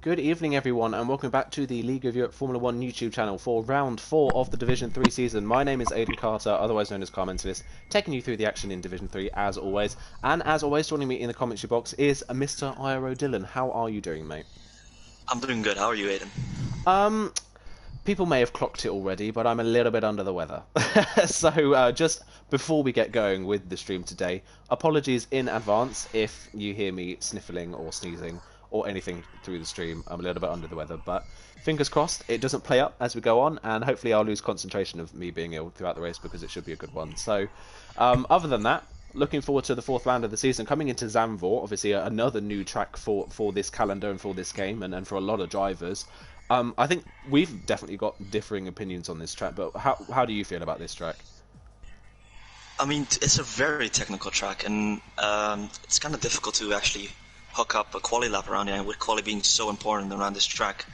Good evening, everyone, and welcome back to the League of Europe Formula One YouTube channel for round 4 of the Division 3 season. My name is Aidan Carter, otherwise known as Carmentalist, taking you through the action in Division 3 as always. And as always, joining me in the commentary box is Mr. IRO Dylan. How are you doing, mate? I'm doing good. How are you, Aidan? People may have clocked it already, but I'm a little bit under the weather. So just before we get going with the stream today, apologies in advance if you hear me sniffling or sneezing or anything through the stream. I'm a little bit under the weather, but fingers crossed it doesn't play up as we go on, and hopefully I'll lose concentration of me being ill throughout the race because it should be a good one. So other than that, looking forward to the fourth round of the season, coming into Zandvoort, obviously another new track for this calendar and for this game, and for a lot of drivers. I think we've definitely got differing opinions on this track, but how do you feel about this track? I mean, it's a very technical track, and it's kind of difficult to actually hook up a quali lap around it, and with quali being so important around this track,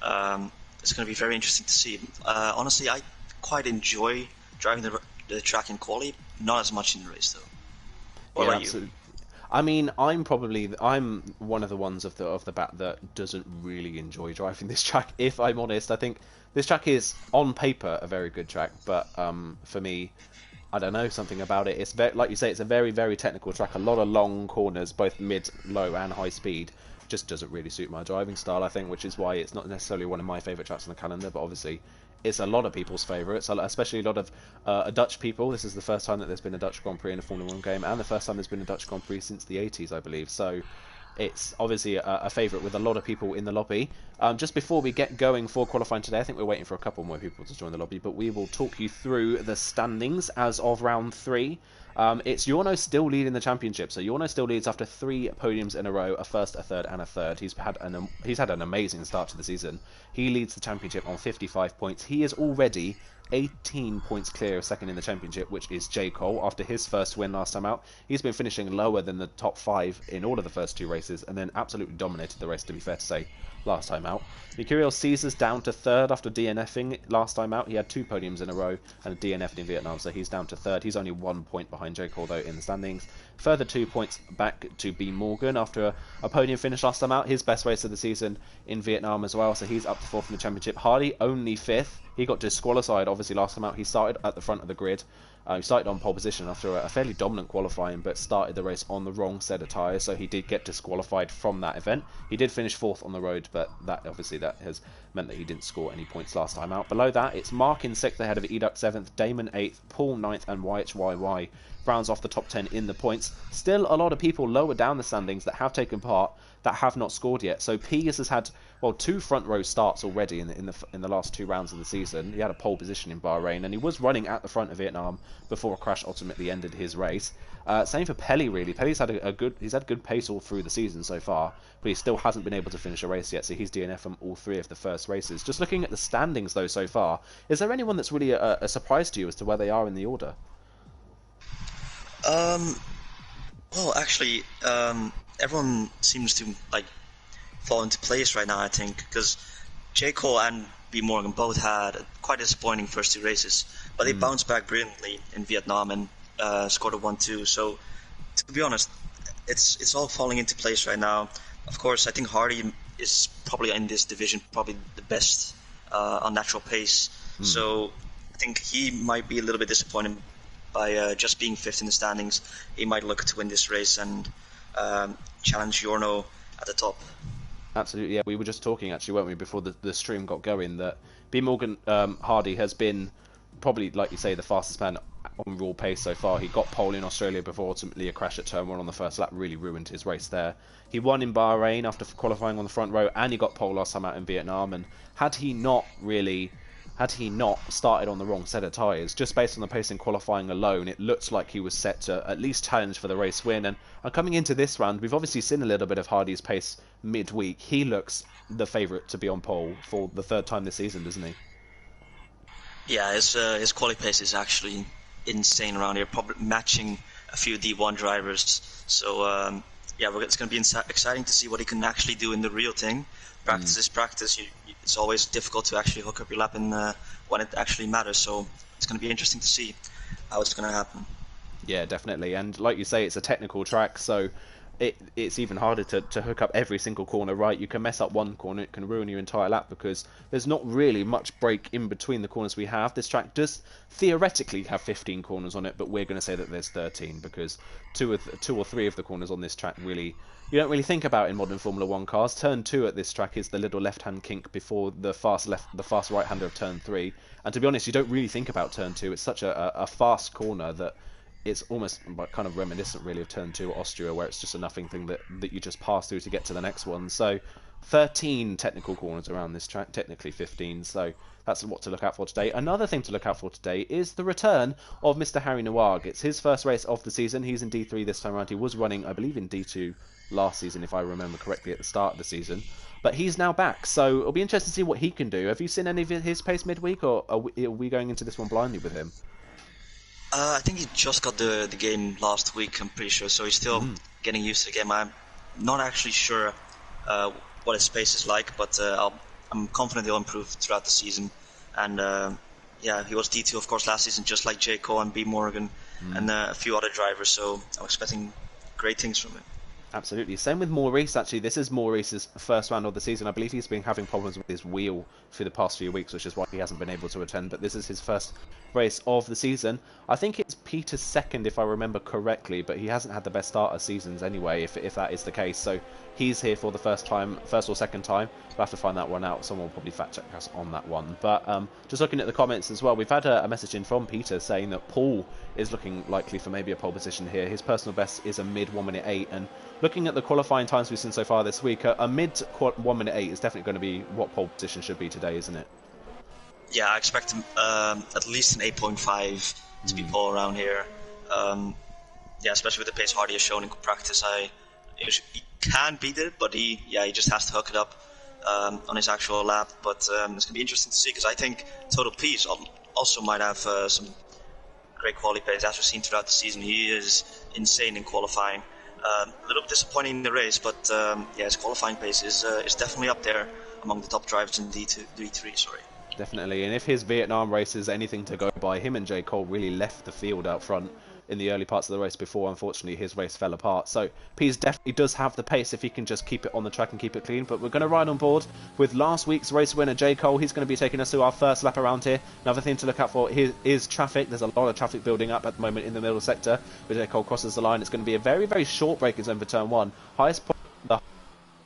it's going to be very interesting to see. Honestly, I quite enjoy driving the track in quali, not as much in the race, though. What about Absolutely. you? I mean, I'm one of the ones of the bat that doesn't really enjoy driving this track. If I'm honest, I think this track is on paper a very good track, but for me, I don't know, something about it. It's like you say, it's a very, very technical track. A lot of long corners, both mid, low, and high speed. Just doesn't really suit my driving style, I think, which is why it's not necessarily one of my favourite tracks on the calendar. But obviously, it's a lot of people's favourites, especially a lot of Dutch people. This is the first time that there's been a Dutch Grand Prix in a Formula 1 game, and the first time there's been a Dutch Grand Prix since the 80s, I believe. So it's obviously a favourite with a lot of people in the lobby. Just before we get going for qualifying today, I think we're waiting for a couple more people to join the lobby, but we will talk you through the standings as of round 3. It's Jorno still leading the championship, so Jorno still leads after 3 podiums in a row, a first, a third, and a third. He's had an amazing start to the season. He leads the championship on 55 points. He is already 18 points clear of second in the championship, which is J. Cole. After his first win last time out, he's been finishing lower than the top 5 in all of the first 2 races, and then absolutely dominated the race, to be fair to say, last time out. Mercurial Caesar's down to 3rd after DNFing last time out. He had 2 podiums in a row and DNF'd in Vietnam, so he's down to 3rd. He's only 1 point behind J. Cole, though, in the standings. Further 2 points back to B. Morgan after a podium finish last time out. His best race of the season in Vietnam as well, so he's up to 4th in the championship. Hardy only 5th. He got disqualified, obviously, last time out. He started at the front of the grid. He started on pole position after a fairly dominant qualifying, but started the race on the wrong set of tyres, so he did get disqualified from that event. He did finish 4th on the road, but that has meant that he didn't score any points last time out. Below that, it's Mark in 6th ahead of Eduk 7th, Damon 8th, Paul 9th, and YHYY rounds off the top 10 in the points. Still a lot of people lower down the standings that have taken part that have not scored yet. So Pius has had 2 front row starts already in the last 2 rounds of the season. He had a pole position in Bahrain, and he was running at the front of Vietnam before a crash ultimately ended his race. Same for Pelly, really. Pelly's had he's had good pace all through the season so far, but he still hasn't been able to finish a race yet. So he's DNF from all 3 of the first races. Just looking at the standings though so far, is there anyone that's really a surprise to you as to where they are in the order? Well, actually, everyone seems to fall into place right now, I think, because J. Cole and B. Morgan both had quite disappointing first 2 races, but they bounced back brilliantly in Vietnam and scored a 1-2. So, to be honest, it's all falling into place right now. Of course, I think Hardy is probably in this division probably the best on natural pace. So I think he might be a little bit disappointed by just being 5th in the standings. He might look to win this race and challenge Jorno at the top. Absolutely, yeah. We were just talking, actually, weren't we, before the stream got going, that B. Morgan Hardy has been probably, like you say, the fastest man on raw pace so far. He got pole in Australia before ultimately a crash at turn 1 on the first lap really ruined his race there. He won in Bahrain after qualifying on the front row, and he got pole last time out in Vietnam. And had he not started on the wrong set of tyres, just based on the pace in qualifying alone, it looked like he was set to at least challenge for the race win. And coming into this round, we've obviously seen a little bit of Hardy's pace midweek. He looks the favourite to be on pole for the 3rd time this season, doesn't he? Yeah, his quali pace is actually insane around here, probably matching a few D1 drivers. So it's going to be exciting to see what he can actually do in the real thing. Practice is practice. It's always difficult to actually hook up your lap in when it actually matters. So it's going to be interesting to see how it's going to happen. Yeah, definitely. And like you say, it's a technical track, so it's even harder to hook up every single corner right. You can mess up one corner, it can ruin your entire lap because there's not really much break in between the corners we have. This track does theoretically have 15 corners on it, but we're going to say that there's 13 because two or three of the corners on this track really you don't really think about in modern Formula 1 cars. Turn 2 at this track is the little left-hand kink before the fast right-hander of Turn 3. And to be honest, you don't really think about Turn 2. It's such a fast corner that it's almost kind of reminiscent really of Turn 2 at Austria, where it's just a nothing thing that you just pass through to get to the next one. So 13 technical corners around this track, technically 15, so that's what to look out for today. Another thing to look out for today is the return of Mr. Harry Nowag. It's his first race of the season. He's in D3 this time around. He was running, I believe, in D2 last season, if I remember correctly, at the start of the season. But he's now back, so it'll be interesting to see what he can do. Have you seen any of his pace midweek, or are we going into this one blindly with him? I think he just got the game last week, I'm pretty sure, so he's still getting used to the game. I'm not actually sure what his pace is like, but I'm confident he'll improve throughout the season. And yeah, he was D2, of course, last season, just like J. Cole and B. Morgan and a few other drivers, so I'm expecting great things from him. Absolutely. Same with Maurice, actually. This is Maurice's first round of the season. I believe he's been having problems with his wheel for the past few weeks, which is why he hasn't been able to attend. But this is his first race of the season. I think it's Peter's second, if I remember correctly, but he hasn't had the best start of seasons anyway, if that is the case. So he's here for the first or second time. We'll have to find that one out. Someone will probably fact check us on that one. But just looking at the comments as well, we've had a message in from Peter saying that Paul is looking likely for maybe a pole position here. His personal best is a mid 1 minute 8, and looking at the qualifying times we've seen so far this week, a mid 1 minute 8 is definitely going to be what pole position should be today, isn't it? Yeah, I expect at least an 8.5 to be pole around here. Yeah, especially with the pace Hardy has shown in practice. He can beat it, but he just has to hook it up on his actual lap. But it's going to be interesting to see, because I think Total Peace also might have some great quality pace, as we've seen throughout the season. He is insane in qualifying. A little bit disappointing in the race, but yeah, his qualifying pace is definitely up there among the top drivers in D3. Sorry. Definitely, and if his Vietnam race is anything to go by, him and J. Cole really left the field out front in the early parts of the race before, unfortunately, his race fell apart. So Pease definitely does have the pace if he can just keep it on the track and keep it clean. But we're going to ride on board with last week's race winner, J. Cole. He's going to be taking us through our first lap around here. Another thing to look out for is traffic. There's a lot of traffic building up at the moment in the middle sector. But J. Cole crosses the line. It's going to be a very, very short braking zone for turn 1. Highest point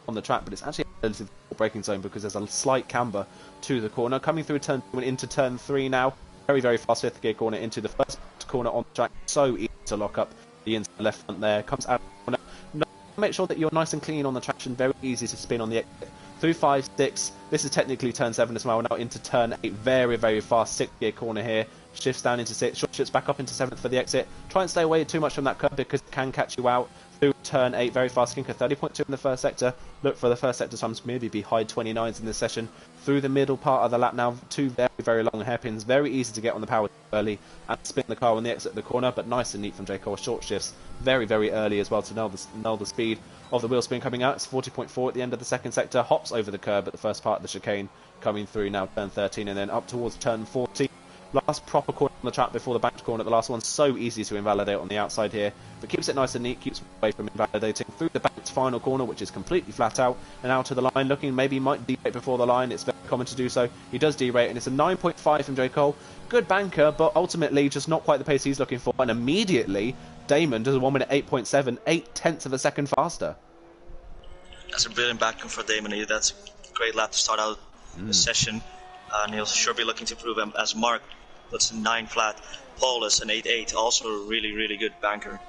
on the track, but it's actually a relatively short braking zone because there's a slight camber to the corner. Coming through turn 2 and into turn 3 now. Very, very fast fifth gear corner into the first corner on the track. So easy to lock up the inside left front there. Comes out of the corner. Make sure that you're nice and clean on the traction. Very easy to spin on the exit. Through 5, 6. This is technically turn 7 as well. Now into turn 8. Very, very fast 6th gear corner here. Shifts down into 6. Shifts back up into 7th for the exit. Try and stay away too much from that curve because it can catch you out. Through turn 8, very fast kinker, 30.2 in the first sector. Look for the first sector times, maybe be high 29s in this session. Through the middle part of the lap now, 2 very, very long hairpins. Very easy to get on the power early and spin the car on the exit of the corner, but nice and neat from J. Cole. Short shifts, very, very early as well to nail the speed of the wheel spin coming out. It's 40.4 at the end of the second sector. Hops over the curb at the first part of the chicane, coming through now turn 13 and then up towards turn 14. Last proper corner on the track before the banked corner at the last one. So easy to invalidate on the outside here, but keeps it nice and neat, keeps away from invalidating. Through the banked final corner, which is completely flat out, and out to the line, looking maybe might derate before the line. It's very common to do so. He does derate, and it's a 9.5 from J. Cole. Good banker, but ultimately just not quite the pace he's looking for. And immediately, Damon does a 1 minute 8.7, 8/10 of a second faster. That's a brilliant banker for Damon. That's a great lap to start out the session, and he'll sure be looking to improve as Mark puts a 9 flat. Paulus an 8.8, also a really, really good banker.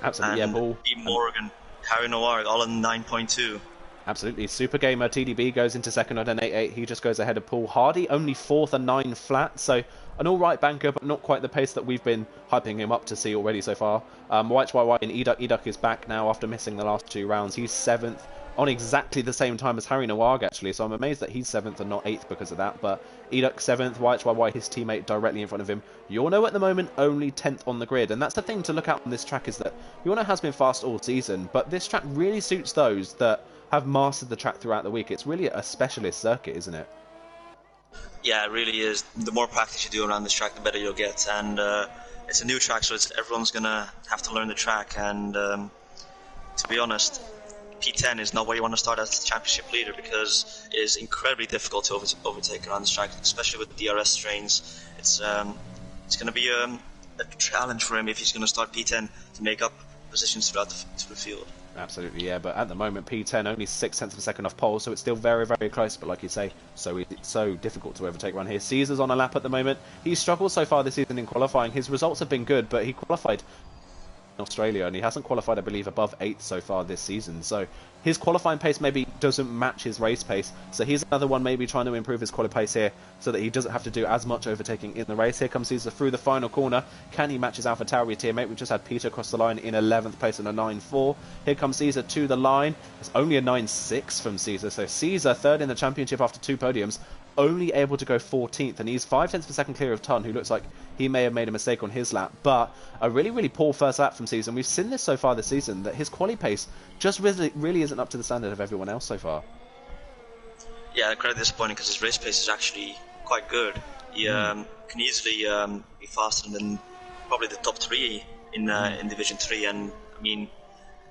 Absolutely, and yeah, Paul. B. Morgan, Harry Nowag, all in 9.2. Absolutely. Super Gamer TDB goes into second on an 8.8. He just goes ahead of Paul Hardy, only 4th and 9 flat. So an all-right banker, but not quite the pace that we've been hyping him up to see already so far. White YY and Eduk is back now after missing the last 2 rounds. He's 7th on exactly the same time as Harry Nowag, actually. So I'm amazed that he's 7th and not 8th because of that. But Eduk 7th, White YY, his teammate directly in front of him. Yorno at the moment only 10th on the grid. And that's the thing to look out on this track, is that Yorno has been fast all season, but this track really suits those that have mastered the track throughout the week. It's really a specialist circuit, isn't it? Yeah, it really is. The more practice you do around this track, the better you'll get. And it's a new track, so everyone's going to have to learn the track. And to be honest, P10 is not where you want to start as the championship leader, because it is incredibly difficult to overtake around this track, especially with DRS strains. It's going to be a challenge for him if he's going to start P10 to make up positions throughout the field. Absolutely, yeah, but at the moment P10 only 6 tenths of a second off pole, so it's still very, very close, but like you say, so difficult to overtake around here. Caesar's on a lap at the moment. He's struggled so far this season in qualifying. His results have been good, but he qualified in Australia, and he hasn't qualified, I believe, above 8th so far this season, so his qualifying pace maybe doesn't match his race pace, so he's another one maybe trying to improve his quali pace here so that he doesn't have to do as much overtaking in the race. Here comes Caesar through the final corner. Can he match his AlphaTauri teammate? We've just had Peter across the line in 11th place in a 9.4. Here comes Caesar to the line. It's only a 9.6 from Caesar, so Caesar third in the championship after 2 podiums, only able to go 14th, and he's 5 tenths of a second clear of Ton, who looks like he may have made a mistake on his lap, but a really, really poor first lap from Caesar. And we've seen this so far this season, that his quali pace just really isn't up to the standard of everyone else so far. Yeah, quite disappointing, because his race pace is actually quite good. He can easily be faster than probably the top 3 in Division 3, and I mean,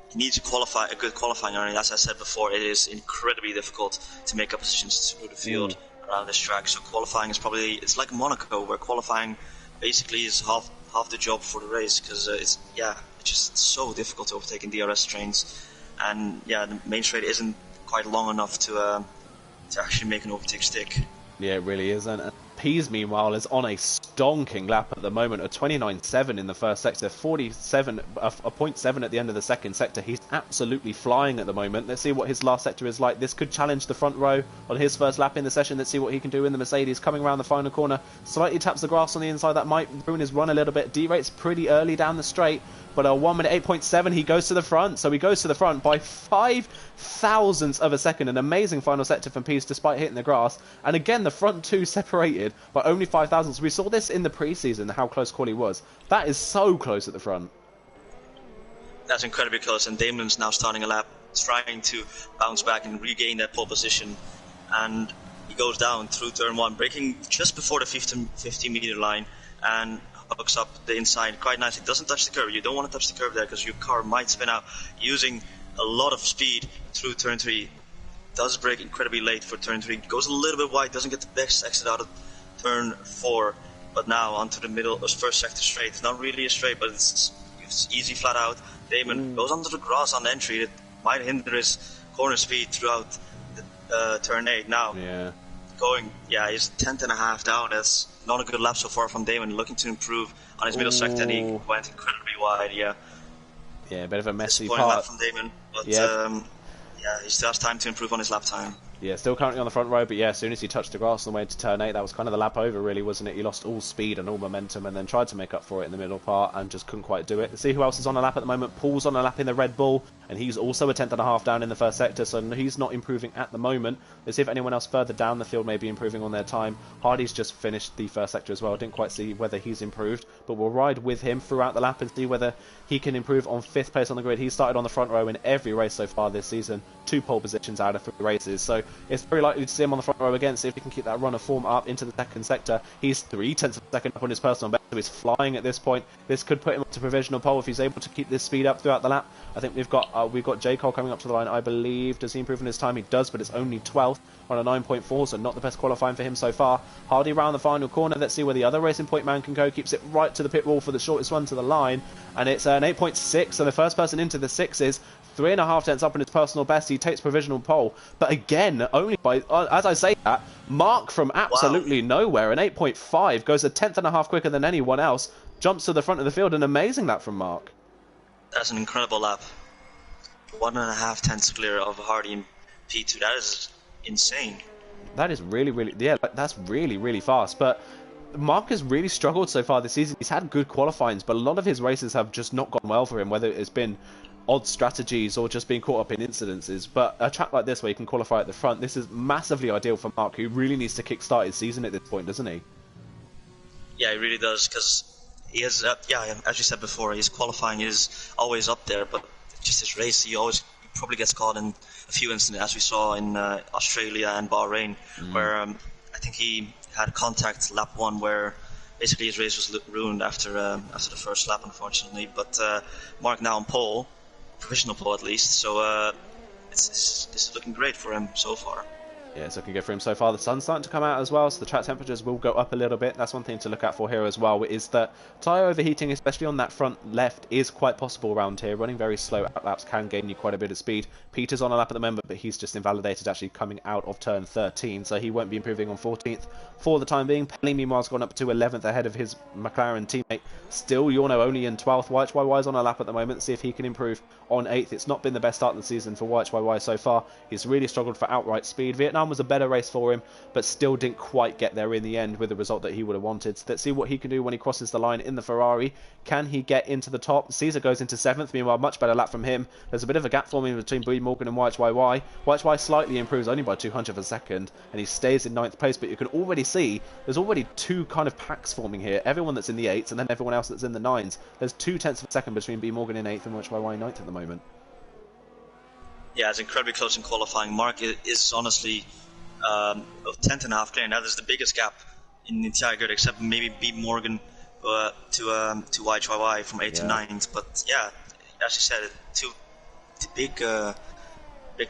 he needs to qualify a good qualifying earning. As I said before, it is incredibly difficult to make up positions through the field around this track. So qualifying is probably, it's like Monaco, where qualifying basically is half the job for the race, because it's just so difficult to overtake in DRS trains, and the main straight isn't quite long enough to actually make an overtake stick. Yeah, it really is. And Pease, meanwhile, is on a stonking lap at the moment, a 29.7 in the first sector, 47, a 0.7 at the end of the second sector. He's absolutely flying at the moment. Let's see what his last sector is like. This could challenge the front row on his first lap in the session. Let's see what he can do in the Mercedes. Coming around the final corner, slightly taps the grass on the inside. That might ruin his run a little bit. D-rate's pretty early down the straight, but a 1 minute 8.7, he goes to the front. So he goes to the front by 5 thousandths of a second. An amazing final sector from Pease despite hitting the grass. And again, the front two separated by only 5 thousandths. We saw this in the preseason, how close quali was. That is so close at the front. That's incredibly close, and Damon's now starting a lap, trying to bounce back and regain that pole position. And he goes down through turn 1, braking just before the 50 meter line, and hooks up the inside quite nicely. Doesn't touch the curb. You don't want to touch the curb there, because your car might spin out. Using a lot of speed through turn 3. Does brake incredibly late for turn 3. Goes a little bit wide. Doesn't get the best exit out of turn 4. But now onto the middle, first sector straight. It's not really a straight, but it's easy flat out. Damon goes onto the grass on the entry. It might hinder his corner speed throughout the turn 8. Now, he's 10th and a half down. That's not a good lap so far from Damon. Looking to improve on his middle sector, and he went incredibly wide. Yeah, a bit of a messy part. Lap from Damon, but he still has time to improve on his lap time. Yeah, still currently on the front row, but as soon as he touched the grass on the way to turn 8, that was kind of the lap over, really, wasn't it? He lost all speed and all momentum, and then tried to make up for it in the middle part and just couldn't quite do it. Let's see who else is on a lap at the moment. Paul's on a lap in the Red Bull, and he's also a 10th and a half down in the first sector, so he's not improving at the moment. Let's see if anyone else further down the field may be improving on their time. Hardy's just finished the first sector as well. Didn't quite see whether he's improved, but we'll ride with him throughout the lap and see whether he can improve on 5th place on the grid. He started on the front row in every race so far this season, 2 pole positions out of 3 races, so it's very likely to see him on the front row again, see if he can keep that run of form up into the second sector. He's 3 tenths of a second up on his personal best, so he's flying at this point. This could put him up to provisional pole if he's able to keep this speed up throughout the lap. I think we've got J. Cole coming up to the line, I believe. Does he improve in his time? He does, but it's only 12th on a 9.4, so not the best qualifying for him so far. Hardy round the final corner. Let's see where the other Racing Point man can go. Keeps it right to the pit wall for the shortest run to the line, and it's an 8.6, so the first person into the 6s. 3.5 tenths up in his personal best. He takes provisional pole, but again, only by, as I say that, Mark from absolutely nowhere, an 8.5, goes a 10th and a half quicker than anyone else, jumps to the front of the field. An amazing lap from Mark. That's an incredible lap. 1.5 tenths clear of Hardy in P2. That is insane. That is really, that's really fast, but Mark has really struggled so far this season. He's had good qualifyings, but a lot of his races have just not gone well for him, whether it's been odd strategies or just being caught up in incidences. But a track like this where you can qualify at the front, this is massively ideal for Mark, who really needs to kickstart his season at this point, doesn't he? Yeah, he really does, because he has, as you said before, his qualifying is always up there, but just his race, he probably gets caught in a few incidents, as we saw in Australia and Bahrain, where I think he had contact lap 1 where basically his race was ruined after the first lap, unfortunately. But Mark now on pole, provisional pole at least. So this is looking great for him so far. Yeah, it's looking good for him so far. The sun's starting to come out as well, so the track temperatures will go up a little bit. That's one thing to look out for here as well, is that tyre overheating, especially on that front left, is quite possible around here. Running very slow out laps can gain you quite a bit of speed. Peter's on a lap at the moment, but he's just invalidated actually coming out of turn 13, so he won't be improving on 14th for the time being. Pelly, meanwhile, has gone up to 11th ahead of his McLaren teammate. Still, Yorno only in 12th. YHYY is on a lap at the moment. See if he can improve on 8th. It's not been the best start of the season for YHYY so far. He's really struggled for outright speed. Vietnam was a better race for him, but still didn't quite get there in the end with the result that he would have wanted. So let's see what he can do when he crosses the line in the Ferrari. Can he get into the top? Caesar goes into 7th. Meanwhile, much better lap from him. There's a bit of a gap forming between B Morgan and YHYY. YHYY slightly improves only by 200 of a second, and he stays in 9th place, but you can already see there's already two kind of packs forming here. Everyone that's in the 8s and then everyone else that's in the 9s. There's 0.2 of a second between B Morgan in 8th and YHYY in 9th at the moment. Yeah, it's incredibly close in qualifying. Mark is honestly 10th and a half clear, and that is the biggest gap in the entire grid, except maybe B Morgan to YHYY from 8th to 9th. But yeah, as you said, two big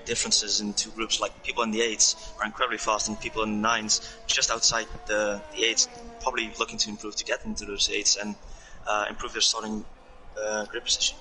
differences in two groups. Like people in the 8s are incredibly fast, and people in the 9s just outside the 8s, probably looking to improve to get into those 8s and improve their starting grid position.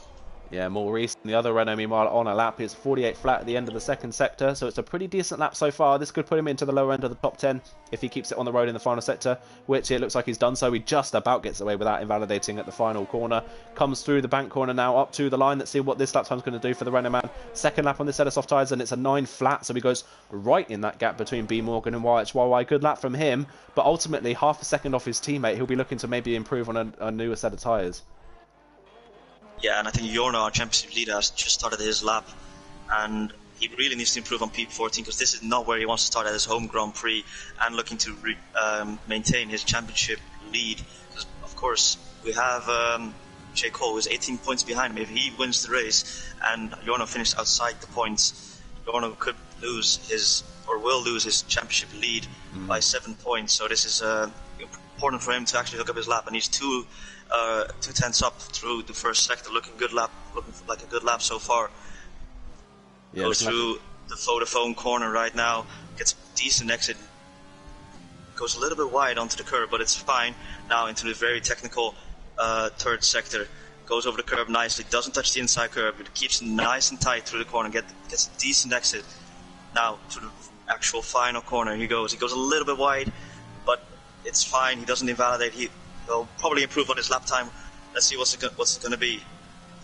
Yeah, Maurice, the other Renault, meanwhile, on a lap. It's 48 flat at the end of the second sector, so it's a pretty decent lap so far. This could put him into the lower end of the top 10 if he keeps it on the road in the final sector, which it looks like he's done so. He just about gets away without invalidating at the final corner. Comes through the bank corner now up to the line. Let's see what this lap time's going to do for the Renault man. Second lap on this set of soft tyres, and it's a 9 flat, so he goes right in that gap between B Morgan and YHYY. Good lap from him, but ultimately half a second off his teammate. He'll be looking to maybe improve on a newer set of tyres. Yeah, and I think Yorno, our championship leader, has just started his lap, and he really needs to improve on P14 because this is not where he wants to start at his home Grand Prix and looking to maintain his championship lead. Because of course we have J. Cole, who's 18 points behind him. If he wins the race and Yorno finished outside the points, Yorno could lose his, or will lose his championship lead by 7 points. So this is important for him to actually hook up his lap, and he's 2/10 up through the first sector, looking like a good lap so far. Yeah, goes through the Vodafone corner right now, gets a decent exit, goes a little bit wide onto the curb, but it's fine. Now into the very technical third sector, goes over the curb nicely, doesn't touch the inside curb, but keeps it nice and tight through the corner, gets a decent exit. Now to the actual final corner he goes a little bit wide, but it's fine. He doesn't invalidate. He'll probably improve on his lap time. Let's see what's it going to be.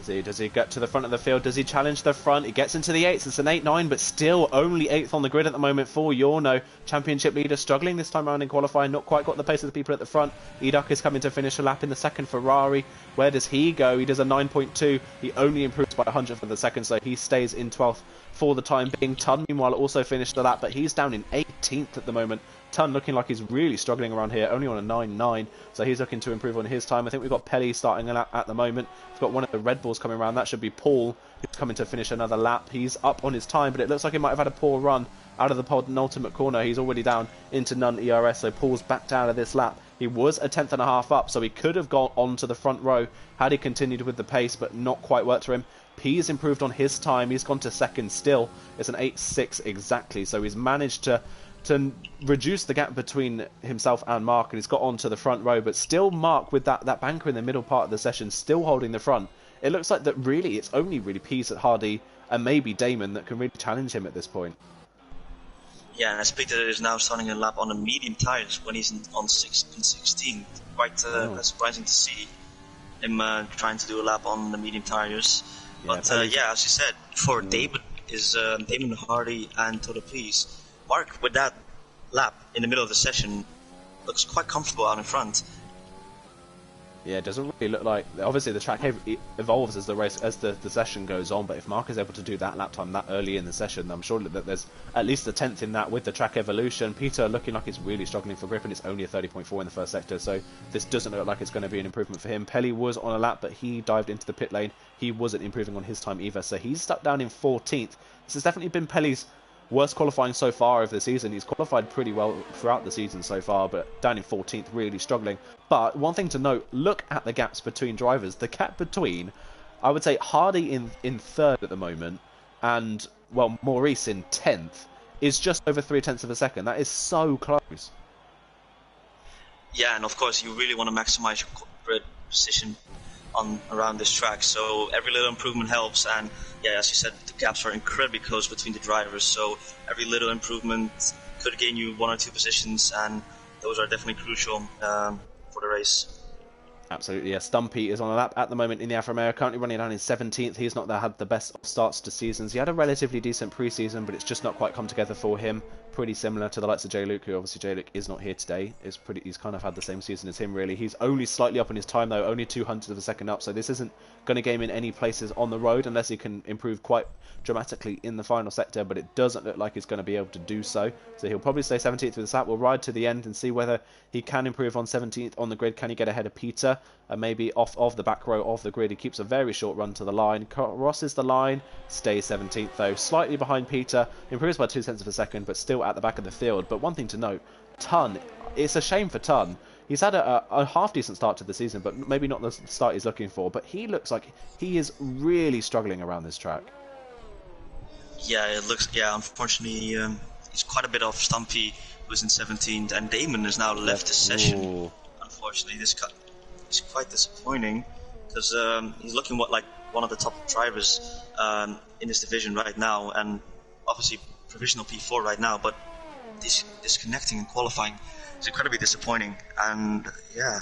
Does he get to the front of the field? Does he challenge the front? He gets into the 8s. It's an 8-9, but still only 8th on the grid at the moment for Yorno. Championship leader struggling this time around in qualifying. Not quite got the pace of the people at the front. Eduk is coming to finish a lap in the second Ferrari. Where does he go? He does a 9.2. He only improves by 100th of a second, so he stays in 12th for the time being. Tun, meanwhile, also finished the lap, but he's down in 18th at the moment. Tun looking like he's really struggling around here, only on a 9.9, so he's looking to improve on his time. I think we've got Pelly starting a lap at the moment. We've got one of the Red Bulls coming around. That should be Paul, who's coming to finish another lap. He's up on his time, but it looks like he might have had a poor run out of the penultimate corner. He's already down into none ERS, so Paul's backed out of this lap. He was a 10th and a half up, so he could have gone onto the front row had he continued with the pace, but not quite worked for him. P's improved on his time. He's gone to second still. It's an 8.6 exactly, so he's managed to reduce the gap between himself and Mark, and he's got onto the front row, but still Mark with that banker in the middle part of the session still holding the front. It looks like that really it's only really Peace at Hardy and maybe Damon that can really challenge him at this point. Yeah, and Peter is now starting a lap on the medium tires when he's on 16. Quite surprising to see him trying to do a lap on the medium tires. Yeah, but yeah, as you said, for Damon is Damon Hardy and Toto Peace. Mark, with that lap in the middle of the session, looks quite comfortable out in front. Yeah, it doesn't really look like... Obviously, the track evolves as the session goes on, but if Mark is able to do that lap time that early in the session, I'm sure that there's at least a 10th in that with the track evolution. Peter looking like he's really struggling for grip, and it's only a 30.4 in the first sector, so this doesn't look like it's going to be an improvement for him. Pelly was on a lap, but he dived into the pit lane. He wasn't improving on his time either, so he's stuck down in 14th. This has definitely been Pelly's worst qualifying so far of the season. He's qualified pretty well throughout the season so far, but down in 14th, really struggling. But one thing to note, look at the gaps between drivers. The gap between I would say Hardy in third at the moment, and well, Maurice in 10th is just over 0.3 of a second. That is so close. Yeah, and of course you really want to maximize your grid position on around this track. So every little improvement helps, and yeah, as you said, the gaps are incredibly close between the drivers. So every little improvement could gain you 1 or 2 positions, and those are definitely crucial for the race. Absolutely, yeah. Stumpy is on a lap at the moment in the Alfa Romeo, currently running down in 17th. He's not had the best starts to seasons. He had a relatively decent pre-season, but it's just not quite come together for him. Pretty similar to the likes of J-Luke, who obviously J-Luke is not here today. He's kind of had the same season as him, really. He's only slightly up in his time, though, only 0.02 of a second up, so this isn't going to game in any places on the road unless he can improve quite dramatically in the final sector, but it doesn't look like he's going to be able to do so. So he'll probably stay 17th with this lap. We'll ride to the end and see whether he can improve on 17th on the grid. Can he get ahead of Peter? And maybe off of the back row of the grid. He keeps a very short run to the line, crosses the line, stays 17th though, slightly behind Peter, improves by 0.2 of a second, but still at the back of the field. But one thing to note, Tun, it's a shame for Tun. He's had a half-decent start to the season, but maybe not the start he's looking for. But he looks like he is really struggling around this track. Yeah, it looks. Yeah, unfortunately, he's quite a bit off Stumpy, who's in 17th, and Damon has now left the session. Ooh. Unfortunately, this cut is quite disappointing because he's looking like one of the top drivers in this division right now, and obviously provisional P4 right now. But this disconnecting and qualifying is incredibly disappointing. And yeah,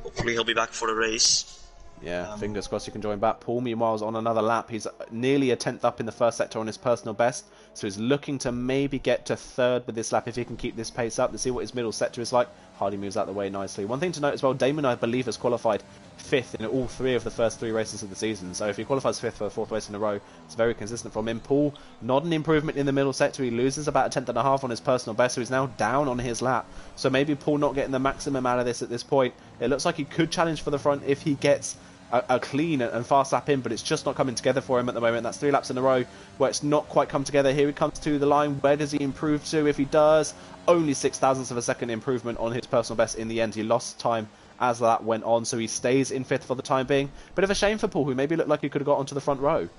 hopefully he'll be back for the race. Yeah, fingers crossed he can join back. Paul, meanwhile, is on another lap. He's nearly a 10th up in the first sector on his personal best. So he's looking to maybe get to third with this lap if he can keep this pace up to see what his middle sector is like. Hardy moves out the way nicely. One thing to note as well, Damon, I believe, has qualified 5th in all 3 of the first 3 races of the season. So if he qualifies 5th for the 4th race in a row, it's very consistent from him. Paul, not an improvement in the middle sector. He loses about 1.5 on his personal best, so he's now down on his lap. So maybe Paul not getting the maximum out of this at this point. It looks like he could challenge for the front if he gets a clean and fast lap in, but it's just not coming together for him at the moment. That's 3 laps in a row where it's not quite come together. Here he comes to the line. Where does he improve to? If he does, only 0.6 of a second improvement on his personal best in the end. He lost time as that went on, so he stays in 5th for the time being. Bit of a shame for Paul, who maybe looked like he could have got onto the front row.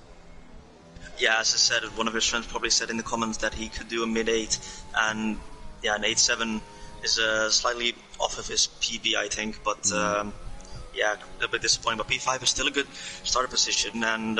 Yeah, as I said, one of his friends probably said in the comments that he could do a mid-8, and yeah, an 8.7 is slightly off of his PB, I think, but yeah, a little bit disappointing. But P5 is still a good starter position, and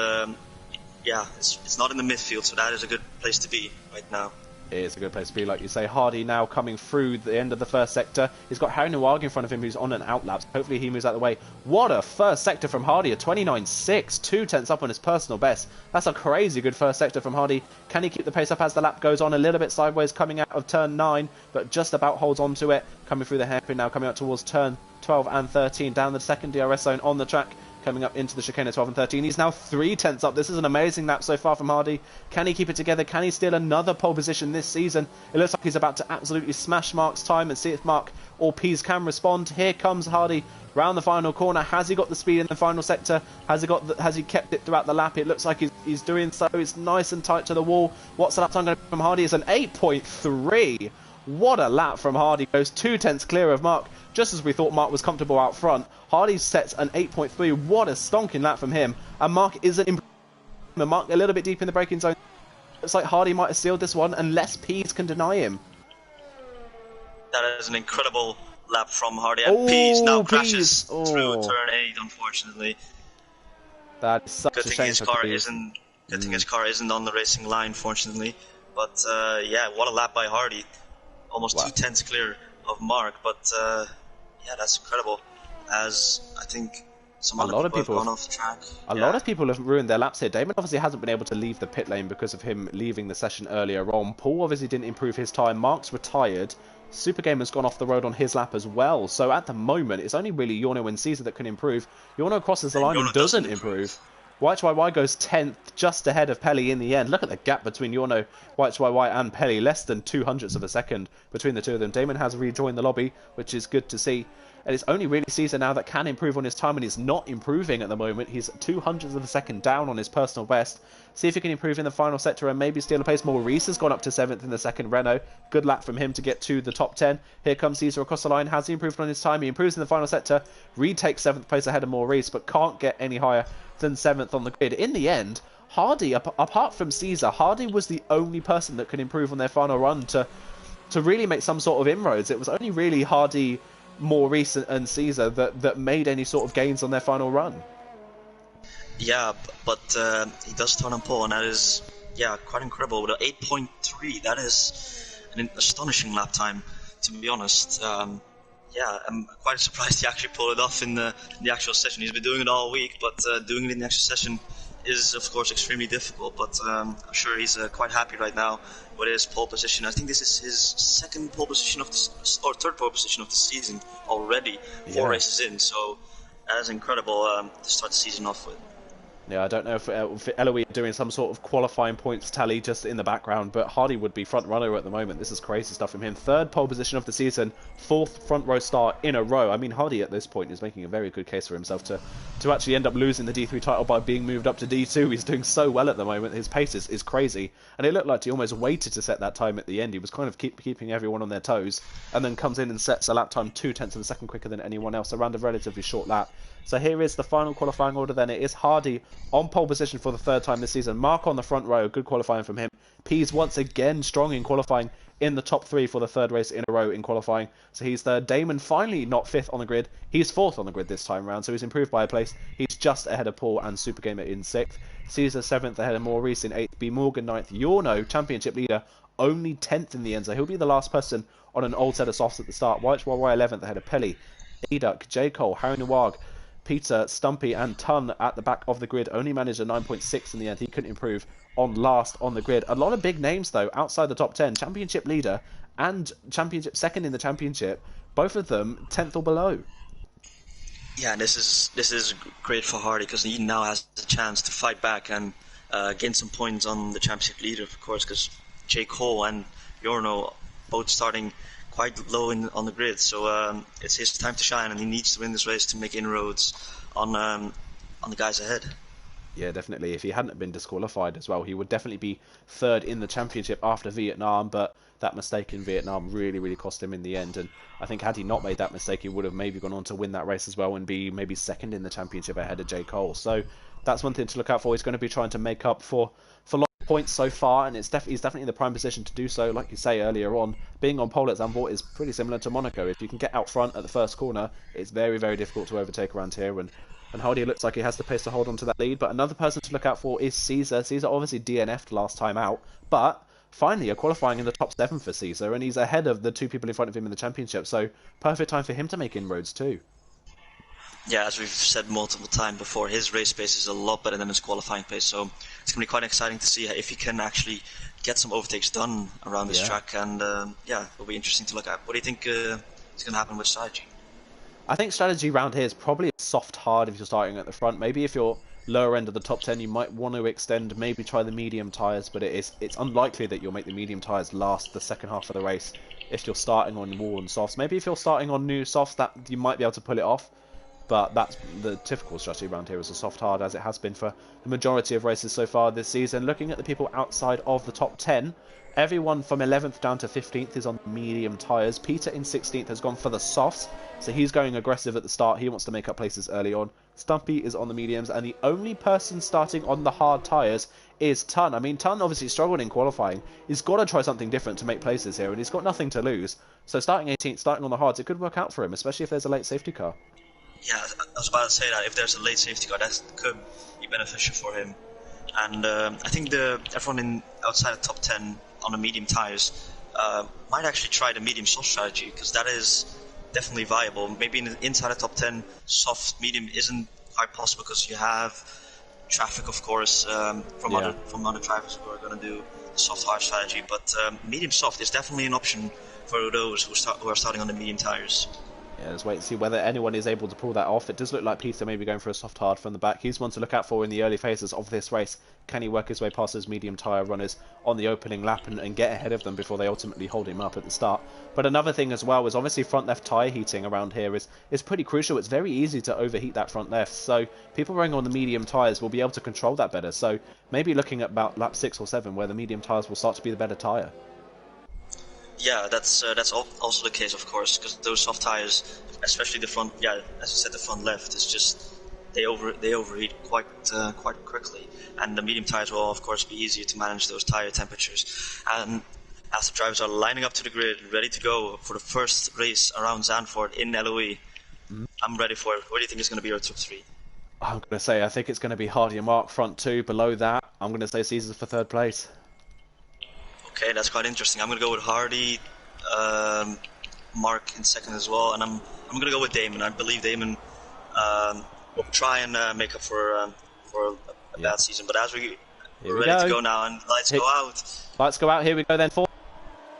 yeah, it's not in the midfield, so that is a good place to be right now. It is a good place to be, like you say. Hardy now coming through the end of the first sector. He's got Harry Newag in front of him, who's on an outlap. Hopefully he moves out of the way. What a first sector from Hardy, a 29.6, 0.2 up on his personal best. That's a crazy good first sector from Hardy. Can he keep the pace up as the lap goes on? A little bit sideways coming out of turn 9, but just about holds on to it. Coming through the hairpin now, coming out towards turn 12 and 13, down the second DRS zone on the track. Coming up into the chicane at 12 and 13. He's now 0.3 up. This is an amazing lap so far from Hardy. Can he keep it together? Can he steal another pole position this season? It looks like he's about to absolutely smash Mark's time and see if Mark or Pease can respond. Here comes Hardy round the final corner. Has he got the speed in the final sector? Has he kept it throughout the lap? It looks like he's doing so. It's nice and tight to the wall. What's the lap time going to be from Hardy? It's an 8.3. What a lap from Hardy. Goes 0.2 clear of Mark. Just as we thought Mark was comfortable out front, Hardy sets an 8.3. What a stonking lap from him. And Mark isn't improving. Mark a little bit deep in the braking zone. Looks like Hardy might have sealed this one unless Pease can deny him. That is an incredible lap from Hardy. And Pease now crashes through turn 8, unfortunately. That is such good a thing shame his for car Pease. Good thing his car isn't on the racing line, fortunately. But yeah, what a lap by Hardy. Almost 0.2 clear of Mark, but yeah, that's incredible. As I think some other people have gone off the track. A lot of people have ruined their laps here. Damon obviously hasn't been able to leave the pit lane because of him leaving the session earlier on. Paul obviously didn't improve his time. Mark's retired. Supergamer's gone off the road on his lap as well. So at the moment, it's only really Yorno and Caesar that can improve. Yorno crosses the line and doesn't improve. YHYY goes 10th, just ahead of Pelly in the end. Look at the gap between Yorno, YHYY and Pelly. Less than 0.02 of a second between the two of them. Damon has rejoined the lobby, which is good to see. and it's only really Caesar now that can improve on his time, and he's not improving at the moment. He's 200th of a second down on his personal best. See if he can improve in the final sector and maybe steal a place. Maurice has gone up to 7th in the second Renault. Good lap from him to get to the top 10. Here comes Caesar across the line. Has he improved on his time? He improves in the final sector. Reed takes 7th place ahead of Maurice, but can't get any higher than 7th on the grid. In the end, Hardy, apart from Caesar, Hardy was the only person that could improve on their final run to really make some sort of inroads. It was only really Hardy, Maurice and Caesar that made any sort of gains on their final run. Yeah, but he does turn on pole, and that is, quite incredible. With an 8.3, that is an astonishing lap time, to be honest. I'm quite surprised he actually pulled it off in the actual session. He's been doing it all week, but doing it in the actual session is, of course, extremely difficult. But I'm sure he's quite happy right now with his pole position. I think this is his second pole position or third pole position of the season already, 4 races in. So that is incredible to start the season off with. Yeah, I don't know if Eloise are doing some sort of qualifying points tally just in the background, but Hardy would be front runner at the moment. This is crazy stuff from him. 3rd pole position of the season, 4th front row start in a row. I mean, Hardy at this point is making a very good case for himself to actually end up losing the D3 title by being moved up to D2. He's doing so well at the moment. His pace is crazy, and it looked like he almost waited to set that time at the end. He was kind of keeping everyone on their toes, and then comes in and sets a lap time 0.2 of a second quicker than anyone else around a relatively short lap. So here is the final qualifying order then. It is Hardy on pole position for the 3rd time this season. Mark on the front row, good qualifying from him. Pease once again strong in qualifying in the top 3 for the 3rd race in a row in qualifying. So he's third. Damon finally not 5th on the grid. He's 4th on the grid this time around, so he's improved by a place. He's just ahead of Paul and Supergamer in 6th. Caesar 7th ahead of Maurice in 8th. B. Morgan 9th. Yorno, championship leader, only 10th in the end, so he'll be the last person on an old set of softs at the start. White 11th ahead of Pelly. Aduk, J. Cole, Harry Nawag, Peter, Stumpy and Tun at the back of the grid. Only managed a 9.6 in the end. He couldn't improve on last on the grid. A lot of big names, though, outside the top 10. Championship leader and championship second in the championship. Both of them 10th or below. Yeah, this is great for Hardy because he now has the chance to fight back and gain some points on the championship leader, of course, because J. Cole and Yorno both starting quite low on the grid, so it's his time to shine, and he needs to win this race to make inroads on the guys ahead. Yeah, definitely. If he hadn't been disqualified as well, he would definitely be 3rd in the championship after Vietnam, but that mistake in Vietnam really cost him in the end, and I think had he not made that mistake, he would have maybe gone on to win that race as well and be maybe 2nd in the championship ahead of J. Cole. So that's one thing to look out for. He's going to be trying to make up for lots of points so far, and he's definitely in the prime position to do so. Like you say earlier on, being on pole at Zandvoort is pretty similar to Monaco. If you can get out front at the first corner, it's very difficult to overtake around here, and Hardy looks like he has the pace to hold on to that lead. But another person to look out for is Caesar. Caesar obviously DNF'd last time out, but finally a qualifying in the top 7 for Caesar, and he's ahead of the 2 people in front of him in the championship, so perfect time for him to make inroads too. Yeah, as we've said multiple times before, his race pace is a lot better than his qualifying pace, so it's going to be quite exciting to see if he can actually get some overtakes done around this track, and it'll be interesting to look at. What do you think is going to happen with strategy? I think strategy round here is probably a soft hard if you're starting at the front. Maybe if you're lower end of the top 10, you might want to extend, maybe try the medium tyres, but it's unlikely that you'll make the medium tyres last the second half of the race if you're starting on worn softs. Maybe if you're starting on new softs, that you might be able to pull it off. But that's the typical strategy around here, is a soft hard, as it has been for the majority of races so far this season. Looking at the people outside of the top 10, everyone from 11th down to 15th is on medium tyres. Peter in 16th has gone for the softs, so he's going aggressive at the start. He wants to make up places early on. Stumpy is on the mediums, and the only person starting on the hard tyres is Tun. I mean, Tun obviously struggled in qualifying. He's got to try something different to make places here, and he's got nothing to lose. So starting 18th, starting on the hards, it could work out for him, especially if there's a late safety car. Yeah, I was about to say that if there's a late safety car, that could be beneficial for him. And I think everyone outside the top 10 on the medium tires might actually try the medium soft strategy, because that is definitely viable. Maybe inside the top 10, soft medium isn't quite possible because you have traffic, of course, from other drivers who are going to do the soft hard strategy. But medium soft is definitely an option for those who are starting on the medium tires. Yeah, let's wait and see whether anyone is able to pull that off. It does look like Peter may be going for a soft hard from the back. He's one to look out for in the early phases of this race. Can he work his way past those medium tyre runners on the opening lap and get ahead of them before they ultimately hold him up at the start? But another thing as well is obviously front left tyre heating around here is pretty crucial. It's very easy to overheat that front left. So people running on the medium tyres will be able to control that better. So maybe looking at about lap 6 or 7 where the medium tyres will start to be the better tyre. Yeah, that's also the case, of course, because those soft tires, especially the front, yeah, as you said, the front left is just they overheat quite quickly, and the medium tires will of course be easier to manage those tire temperatures. And as the drivers are lining up to the grid, ready to go for the first race around Zandvoort in LOE, I'm ready for it. What do you think is going to be your top 3? I'm going to say I think it's going to be Hardy and Mark front 2. Below that, I'm going to say Caesars for 3rd place. Okay, that's quite interesting. I'm going to go with Hardy, Mark in 2nd as well, and I'm going to go with Damon. I believe Damon will try and make up for a bad season. But as we're ready to go now, and lights go out. Lights go out. Here we go then. 4,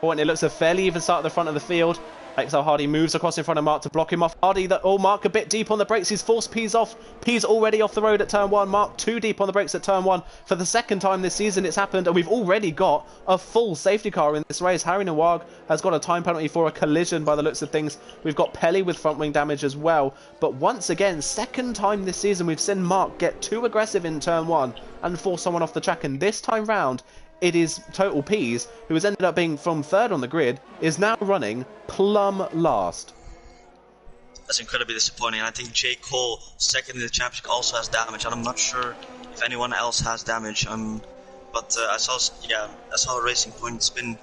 and it looks a fairly even start at the front of the field. Exile Hardy moves across in front of Mark to block him off. Hardy, Mark a bit deep on the brakes. He's forced Pease off. Pease already off the road at turn 1. Mark too deep on the brakes at turn 1. For the 2nd time this season it's happened, and we've already got a full safety car in this race. Harry Nawag has got a time penalty for a collision by the looks of things. We've got Pelly with front wing damage as well. But once again, 2nd time this season we've seen Mark get too aggressive in turn 1 and force someone off the track. And this time round, it is Total Pease, who has ended up being from 3rd on the grid, is now running plumb last. That's incredibly disappointing. And I think J. Cole, 2nd in the championship, also has damage. And I'm not sure if anyone else has damage. But I saw a Racing Point spin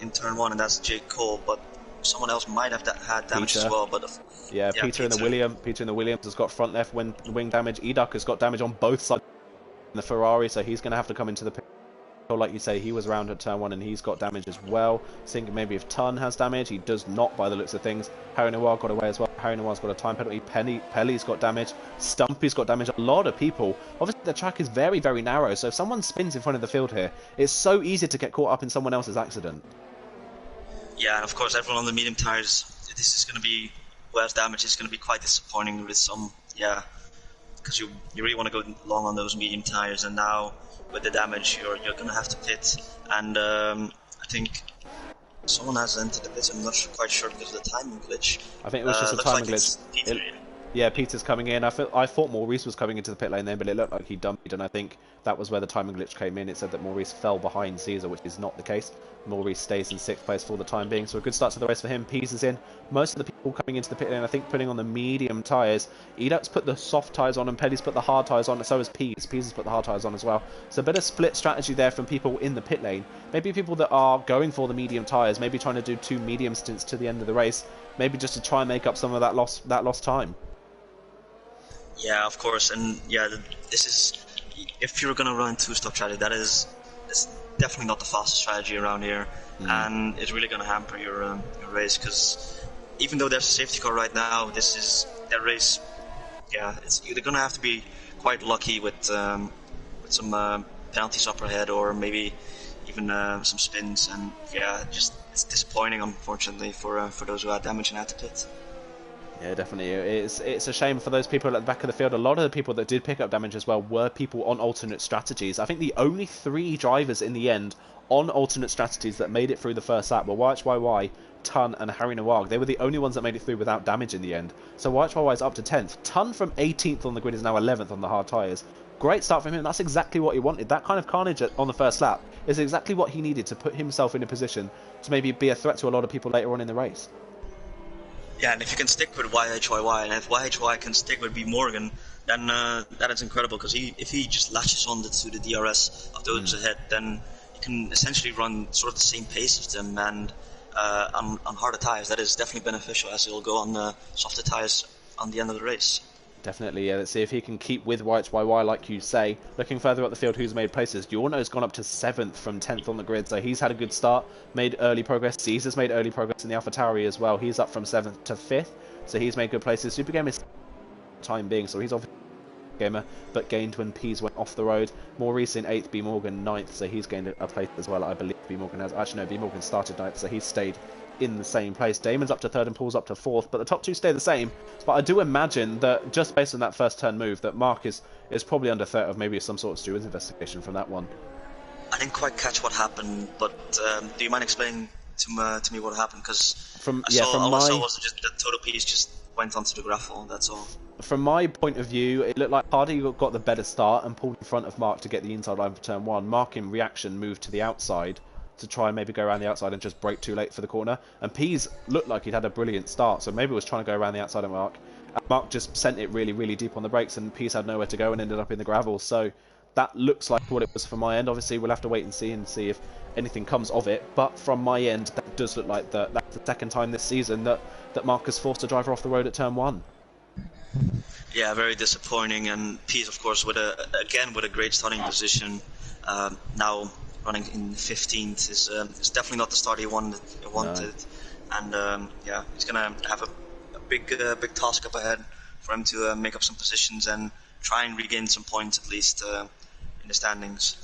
in turn 1, and that's J. Cole. But someone else might have had damage Peter. as well. But Peter in the Williams has got front left wing damage. Eduk has got damage on both sides in the Ferrari, so he's going to have to come into the pit. Like you say, he was around at turn 1 and he's got damage as well. Think maybe if Tun has damage, he does not by the looks of things. Harry Noir got away as well. Harry Noir's got a time penalty. Pelly's got damage. Stumpy's got damage. A lot of people. Obviously the track is very, very narrow, so if someone spins in front of the field here, it's so easy to get caught up in someone else's accident. Yeah, and of course everyone on the medium tires, this is going to be, who has damage, is going to be quite disappointing with some, because you really want to go long on those medium tires, and now with the damage, you're going to have to pit. And I think someone has entered the pit. I'm not quite sure because of the timing glitch. I think it was just a timing glitch. Peter, yeah, Peter's coming in. I thought Maurice was coming into the pit lane then, but it looked like he dumped, and I think that was where the timing glitch came in. It said that Maurice fell behind Caesar, which is not the case. Maurice stays in 6th place for the time being, so a good start to the race for him. Pease is in. Most of the people coming into the pit lane, I think, putting on the medium tyres. Eduk's put the soft tyres on, and Pelly's put the hard tyres on, and so has Pease. Pease has put the hard tyres on as well. So a bit of split strategy there from people in the pit lane. Maybe people that are going for the medium tyres, maybe trying to do 2 medium stints to the end of the race, maybe just to try and make up some of that lost time. Yeah, of course, and this is, if you're going to run 2-stop strategy, it's definitely not the fastest strategy around here, and it's really going to hamper your race, because even though there's a safety car right now, this is that race. Yeah, you're going to have to be quite lucky with some penalties up ahead, or maybe even some spins, and it's disappointing, unfortunately, for those who had damage and had to pit. Yeah, definitely. It's a shame for those people at the back of the field. A lot of the people that did pick up damage as well were people on alternate strategies. I think the only 3 drivers in the end on alternate strategies that made it through the first lap were YHYY, Tun and Harry Nawag. They were the only ones that made it through without damage in the end. So YHYY is up to 10th. Tun from 18th on the grid is now 11th on the hard tyres. Great start from him. That's exactly what he wanted. That kind of carnage on the first lap is exactly what he needed to put himself in a position to maybe be a threat to a lot of people later on in the race. Yeah, and if you can stick with YHYY, and if YHYY can stick with B Morgan, then that is incredible, because if he just latches on to the DRS of those ahead, then he can essentially run sort of the same pace as them, and on harder tyres, that is definitely beneficial, as he'll go on the softer tyres on the end of the race. Definitely, yeah. Let's see if he can keep with YHYY, like you say. Looking further up the field, who's made places? Giorno's gone up to 7th from 10th on the grid, so he's had a good start, made early progress. Caesar's made early progress in the AlphaTauri as well. He's up from 7th to 5th, so he's made good places. Super Game is time being, so he's obviously Gamer, but gained when Pease went off the road. Maurice in 8th, B Morgan 9th, so he's gained a place as well. I believe B Morgan has. Actually, no, B Morgan started 9th, so he's stayed in the same place. Damon's up to 3rd and Paul's up to 4th, but the top 2 stay the same. But I do imagine that just based on that first turn move, that Mark is probably under threat of maybe some sort of Stewards investigation from that one. I didn't quite catch what happened, but do you mind explaining to me what happened? Because all I saw was just the total piece just went onto the gravel, that's all. From my point of view, it looked like Hardy got the better start and pulled in front of Mark to get the inside line for turn 1. Mark, in reaction, moved to the outside to try and maybe go around the outside and just break too late for the corner. And Pease looked like he'd had a brilliant start, so maybe was trying to go around the outside of Mark. And Mark just sent it really, really deep on the brakes, and Pease had nowhere to go and ended up in the gravel. So that looks like what it was from my end. Obviously, we'll have to wait and see if anything comes of it. But from my end, that does look like that's the second time this season that Mark has forced a driver off the road at turn 1. Yeah, very disappointing. And Pease, of course, with a great starting position. Now running in 15th is definitely not the start he wanted. No. And yeah, he's gonna have a big task up ahead for him to make up some positions and try and regain some points at least in the standings.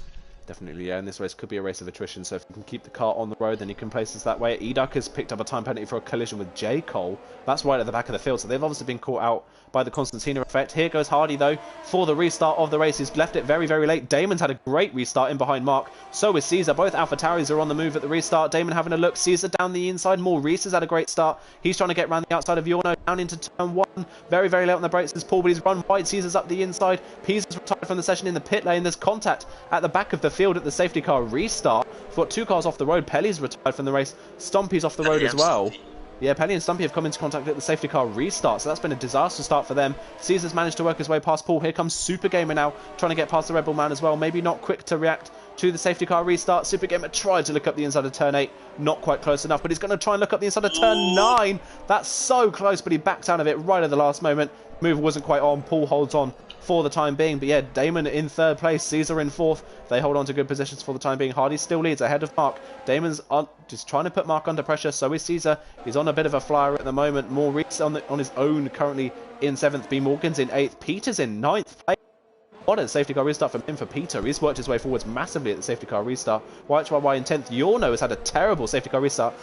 Definitely, yeah, and this race could be a race of attrition, so if you can keep the car on the road, then you can place us that way. Eduk has picked up a time penalty for a collision with J. Cole. That's right at the back of the field, so they've obviously been caught out by the Constantina effect. Here goes Hardy, though, for the restart of the race. He's left it very, very late. Damon's had a great restart in behind Mark. So is Caesar. Both AlphaTauris are on the move at the restart. Damon having a look. Caesar down the inside. Maurice has had a great start. He's trying to get around the outside of Yorno, down into turn 1. Very, very late on the brakes is Paul, but he's run wide. Caesar's up the inside. Pease has retired from the session in the pit lane. There's contact at the back of the field at the safety car restart. We've got 2 cars off the road. Pelly's retired from the race. Stumpy's off the road as well. Yeah, Pelly and Stumpy have come into contact at the safety car restart, so that's been a disaster start for them. Caesar's managed to work his way past Paul. Here comes Super Gamer now, trying to get past the Red Bull man as well. Maybe not quick to react to the safety car restart. Super Gamer tried to look up the inside of turn 8. Not quite close enough, but he's going to try and look up the inside of turn 9. That's so close, but he backed out of it right at the last moment. Move wasn't quite on. Paul holds on for the time being. But yeah, Damon in 3rd place, Caesar in 4th. They hold on to good positions for the time being. Hardy still leads ahead of Mark. Damon's just trying to put Mark under pressure. So is Caesar. He's on a bit of a flyer at the moment. Maurice on his own currently in 7th. B Morgan's in 8th. Peter's in 9th place. What a safety car restart from him for Peter. He's worked his way forwards massively at the safety car restart. YHYY in 10th. Yorno has had a terrible safety car restart.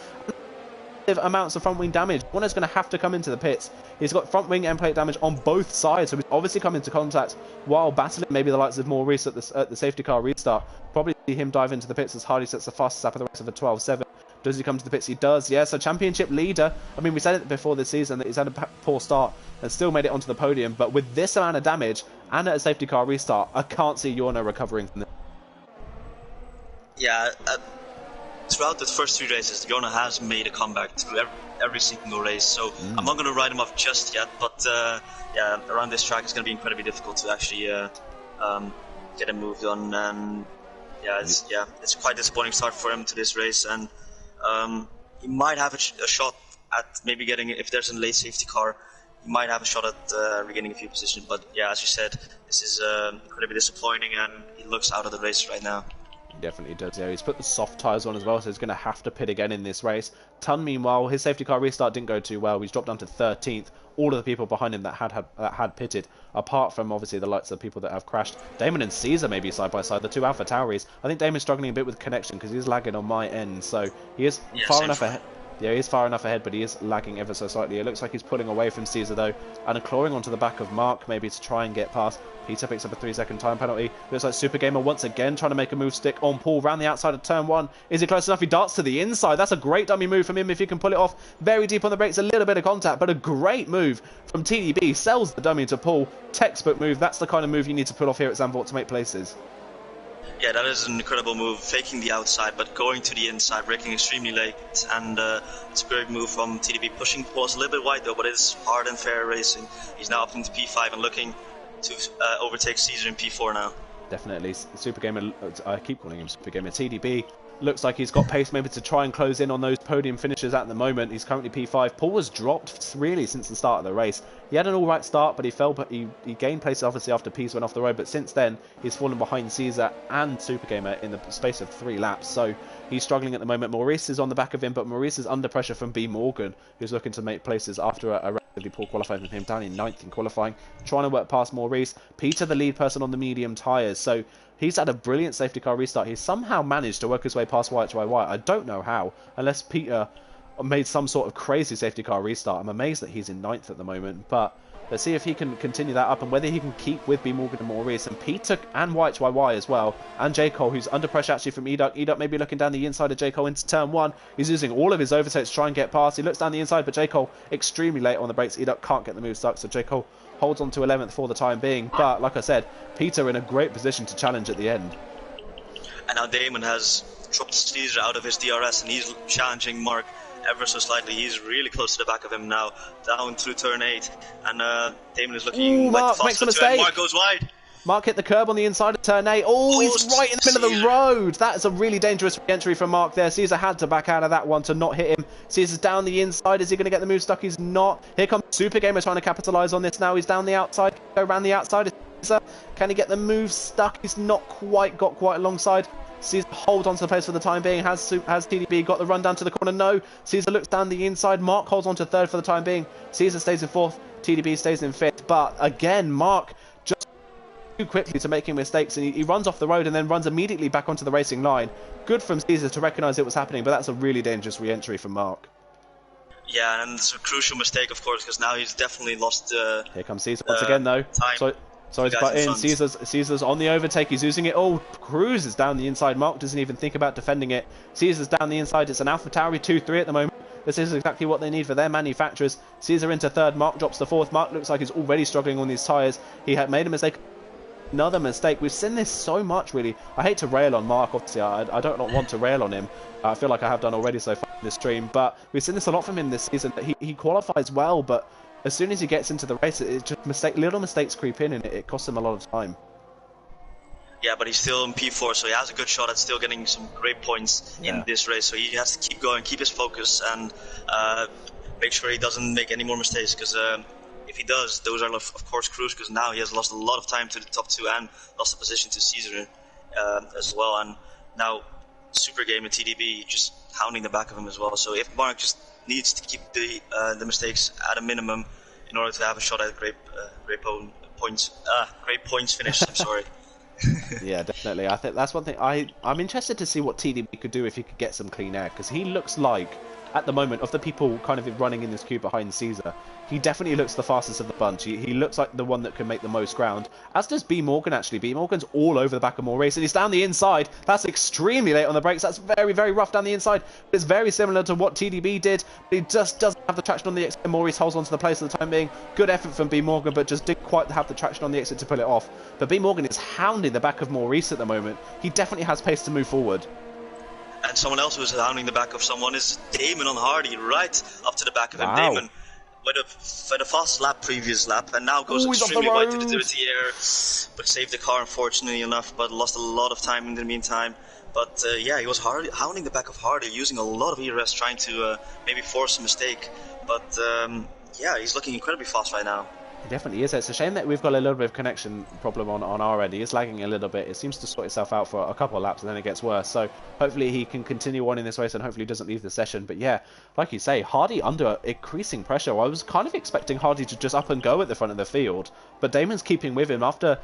Amounts of front wing damage. Warner's going to have to come into the pits. He's got front wing end plate damage on both sides, so he's obviously come into contact while battling maybe the likes of Maurice at the safety car restart. Probably see him dive into the pits as Hardy sets the fastest lap of the race of a 12.7. Does he come to the pits? He does, yeah. So championship leader. I mean, we said it before this season that he's had a poor start and still made it onto the podium, but with this amount of damage and at a safety car restart, I can't see Yorno recovering from this. Yeah, throughout the first 3 races, Yorno has made a comeback through every single race, so I'm not going to write him off just yet, but yeah, around this track it's going to be incredibly difficult to actually get him moved on, and it's quite a disappointing start for him to this race, and he might have a shot at maybe getting, if there's a late safety car, he might have a shot at regaining a few positions, but yeah, as you said, this is incredibly disappointing, and he looks out of the race right now. Definitely does, yeah. He's put the soft tyres on as well, so he's going to have to pit again in this race. Tun, meanwhile, his safety car restart didn't go too well. He's dropped down to 13th. All of the people behind him that had pitted, apart from obviously the likes of the people that have crashed. Damon and Caesar maybe side by side, the 2 AlphaTauris. I think Damon's struggling a bit with connection because he's lagging on my end, so he is far enough ahead. Yeah, he is far enough ahead, but he is lagging ever so slightly. It looks like he's pulling away from Caesar, though, and clawing onto the back of Mark, maybe to try and get past. Peter picks up a 3-second time penalty. Looks like Super Gamer once again trying to make a move stick on Paul round the outside of turn 1. Is he close enough? He darts to the inside. That's a great dummy move from him if he can pull it off. Very deep on the brakes, a little bit of contact, but a great move from TDB. Sells the dummy to Paul. Textbook move. That's the kind of move you need to pull off here at Zandvoort to make places. Yeah, that is an incredible move, faking the outside, but going to the inside, braking extremely late, and it's a great move from TDB, pushing Paul a little bit wide though, but it's hard and fair racing. He's now up into P5 and looking to overtake Caesar in P4 now. Definitely. Super Gamer, I keep calling him Super Gamer. TDB looks like he's got pace maybe to try and close in on those podium finishes at the moment. He's currently P5. Paul was dropped really since the start of the race. He had an alright start, but he fell. But he gained pace obviously after Pease went off the road. But since then, he's fallen behind Caesar and Super Gamer in the space of 3 laps. So he's struggling at the moment. Maurice is on the back of him, but Maurice is under pressure from B Morgan, who's looking to make places after a relatively poor qualifying from him, down in 9th in qualifying, trying to work past Maurice. Peter, the lead person on the medium tyres, so he's had a brilliant safety car restart. He's somehow managed to work his way past YHYY. I don't know how, unless Peter made some sort of crazy safety car restart. I'm amazed that he's in 9th at the moment, but let's see if he can continue that up and whether he can keep with B. Morgan and Maurice and Peter and YHYY as well, and J. Cole, who's under pressure actually from Educ. Educ maybe looking down the inside of J. Cole into turn 1. He's using all of his overtakes to try and get past. He looks down the inside, but J. Cole extremely late on the brakes. Educ can't get the move stuck, so J. Cole holds on to 11th for the time being. But like I said, Peter in a great position to challenge at the end. And now Damon has dropped Caesar out of his DRS and he's challenging Mark ever so slightly. He's really close to the back of him now, down through turn 8, and Damon is looking like the makes a fastest. mistake. Mark goes wide. Mark hit the curb on the inside of turn 8. Oh, he's right in the middle of the road. That is a really dangerous entry from Mark there. Caesar had to back out of that one to not hit him. Caesar's down the inside. Is he going to get the move stuck? He's not. Here comes Super Gamer trying to capitalise on this now. He's down the outside. Go around the outside. Caesar, can he get the move stuck? He's not quite got quite alongside. Caesar holds on to the place for the time being. Has TDB got the run down to the corner? No. Caesar looks down the inside. Mark holds on to 3rd for the time being. Caesar stays in 4th. TDB stays in 5th. But again, Mark just too quickly to making mistakes, and he runs off the road and then runs immediately back onto the racing line. Good from Caesar to recognise it was happening, but that's a really dangerous re-entry from Mark. Yeah, and it's a crucial mistake, of course, because now he's definitely lost. Here comes Caesar once again, though. Sorry to butt in. Caesar's on the overtake. He's using it. Oh, cruises down the inside. Mark doesn't even think about defending it. Caesar's down the inside. It's an AlphaTauri 2-3 at the moment. This is exactly what they need for their manufacturers. Caesar into 3rd. Mark drops to 4th. Mark looks like he's already struggling on these tyres. He had made a mistake. Another mistake. We've seen this so much, really. I hate to rail on Mark, obviously. I don't want to rail on him. I feel like I have done already so far in this stream. But we've seen this a lot from him this season. He qualifies well, but as soon as he gets into the race, it just little mistakes creep in, and it costs him a lot of time. Yeah, but he's still in P4, so he has a good shot at still getting some great points in this race. So he has to keep going, keep his focus, and make sure he doesn't make any more mistakes. Because if he does, those are of course crucial. Because now he has lost a lot of time to the top 2 and lost the position to Caesar as well. And now Super Game and TDB just hounding the back of him as well. So if Mark just needs to keep the mistakes at a minimum in order to have a shot at great points finish. I'm sorry. Yeah, definitely. I think that's one thing. I'm interested to see what TDB could do if he could get some clean air, because he looks like, at the moment, of the people kind of running in this queue behind Caesar, he definitely looks the fastest of the bunch. He looks like the one that can make the most ground, as does B. Morgan, actually. B. Morgan's all over the back of Maurice, and he's down the inside. That's extremely late on the brakes. That's very, very rough down the inside. It's very similar to what TDB did, but he just doesn't have the traction on the exit. Maurice holds on to the place for the time being. Good effort from B. Morgan, but just didn't quite have the traction on the exit to pull it off. But B. Morgan is hounding the back of Maurice at the moment. He definitely has pace to move forward. And someone else who's hounding the back of someone is Damon on Hardy, right up to the back of him. Wow. Damon with a fast lap previous lap, and now goes extremely wide to the dirty air, but saved the car unfortunately enough, but lost a lot of time in the meantime. But yeah, he was hounding the back of Hardy, using a lot of ERS, trying to maybe force a mistake. But yeah, he's looking incredibly fast right now. It definitely is. It's a shame that we've got a little bit of connection problem on our end. He is lagging a little bit. It seems to sort itself out for a couple of laps and then it gets worse. So hopefully he can continue on in this race and hopefully doesn't leave the session. But yeah, like you say, Hardy under increasing pressure. I was kind of expecting Hardy to just up and go at the front of the field, but Damon's keeping with him. After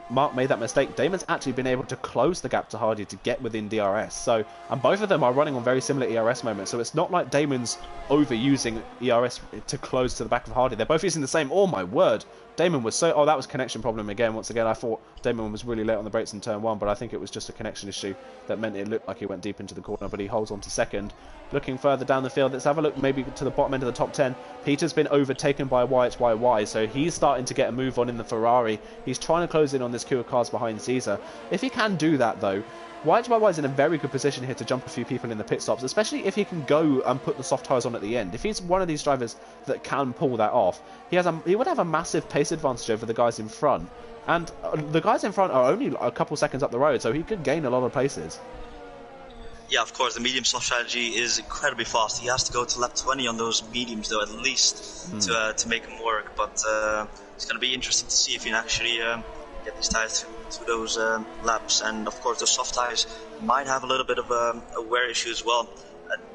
Mark made that mistake, Damon's actually been able to close the gap to Hardy to get within DRS. So, and both of them are running on very similar ERS moments. So it's not like Damon's overusing ERS to close to the back of Hardy. They're both using the same. Oh my word. Damon was so... Oh, that was connection problem again. Once again, I thought Damon was really late on the brakes in turn 1, but I think it was just a connection issue that meant it looked like he went deep into the corner, but he holds on to 2nd. Looking further down the field, let's have a look maybe to the bottom end of the top 10. Peter's been overtaken by YHYY, so he's starting to get a move on in the Ferrari. He's trying to close in on this queue of cars behind Caesar. If he can do that, though, YHYY is in a very good position here to jump a few people in the pit stops, especially if he can go and put the soft tyres on at the end. If he's one of these drivers that can pull that off, he would have a massive pace advantage over the guys in front. And the guys in front are only a couple seconds up the road, so he could gain a lot of places. Yeah, of course, the medium soft strategy is incredibly fast. He has to go to lap 20 on those mediums, though, at least, to make them work. But it's going to be interesting to see if he can actually get these tires to those laps. And, of course, the soft tires might have a little bit of a wear issue as well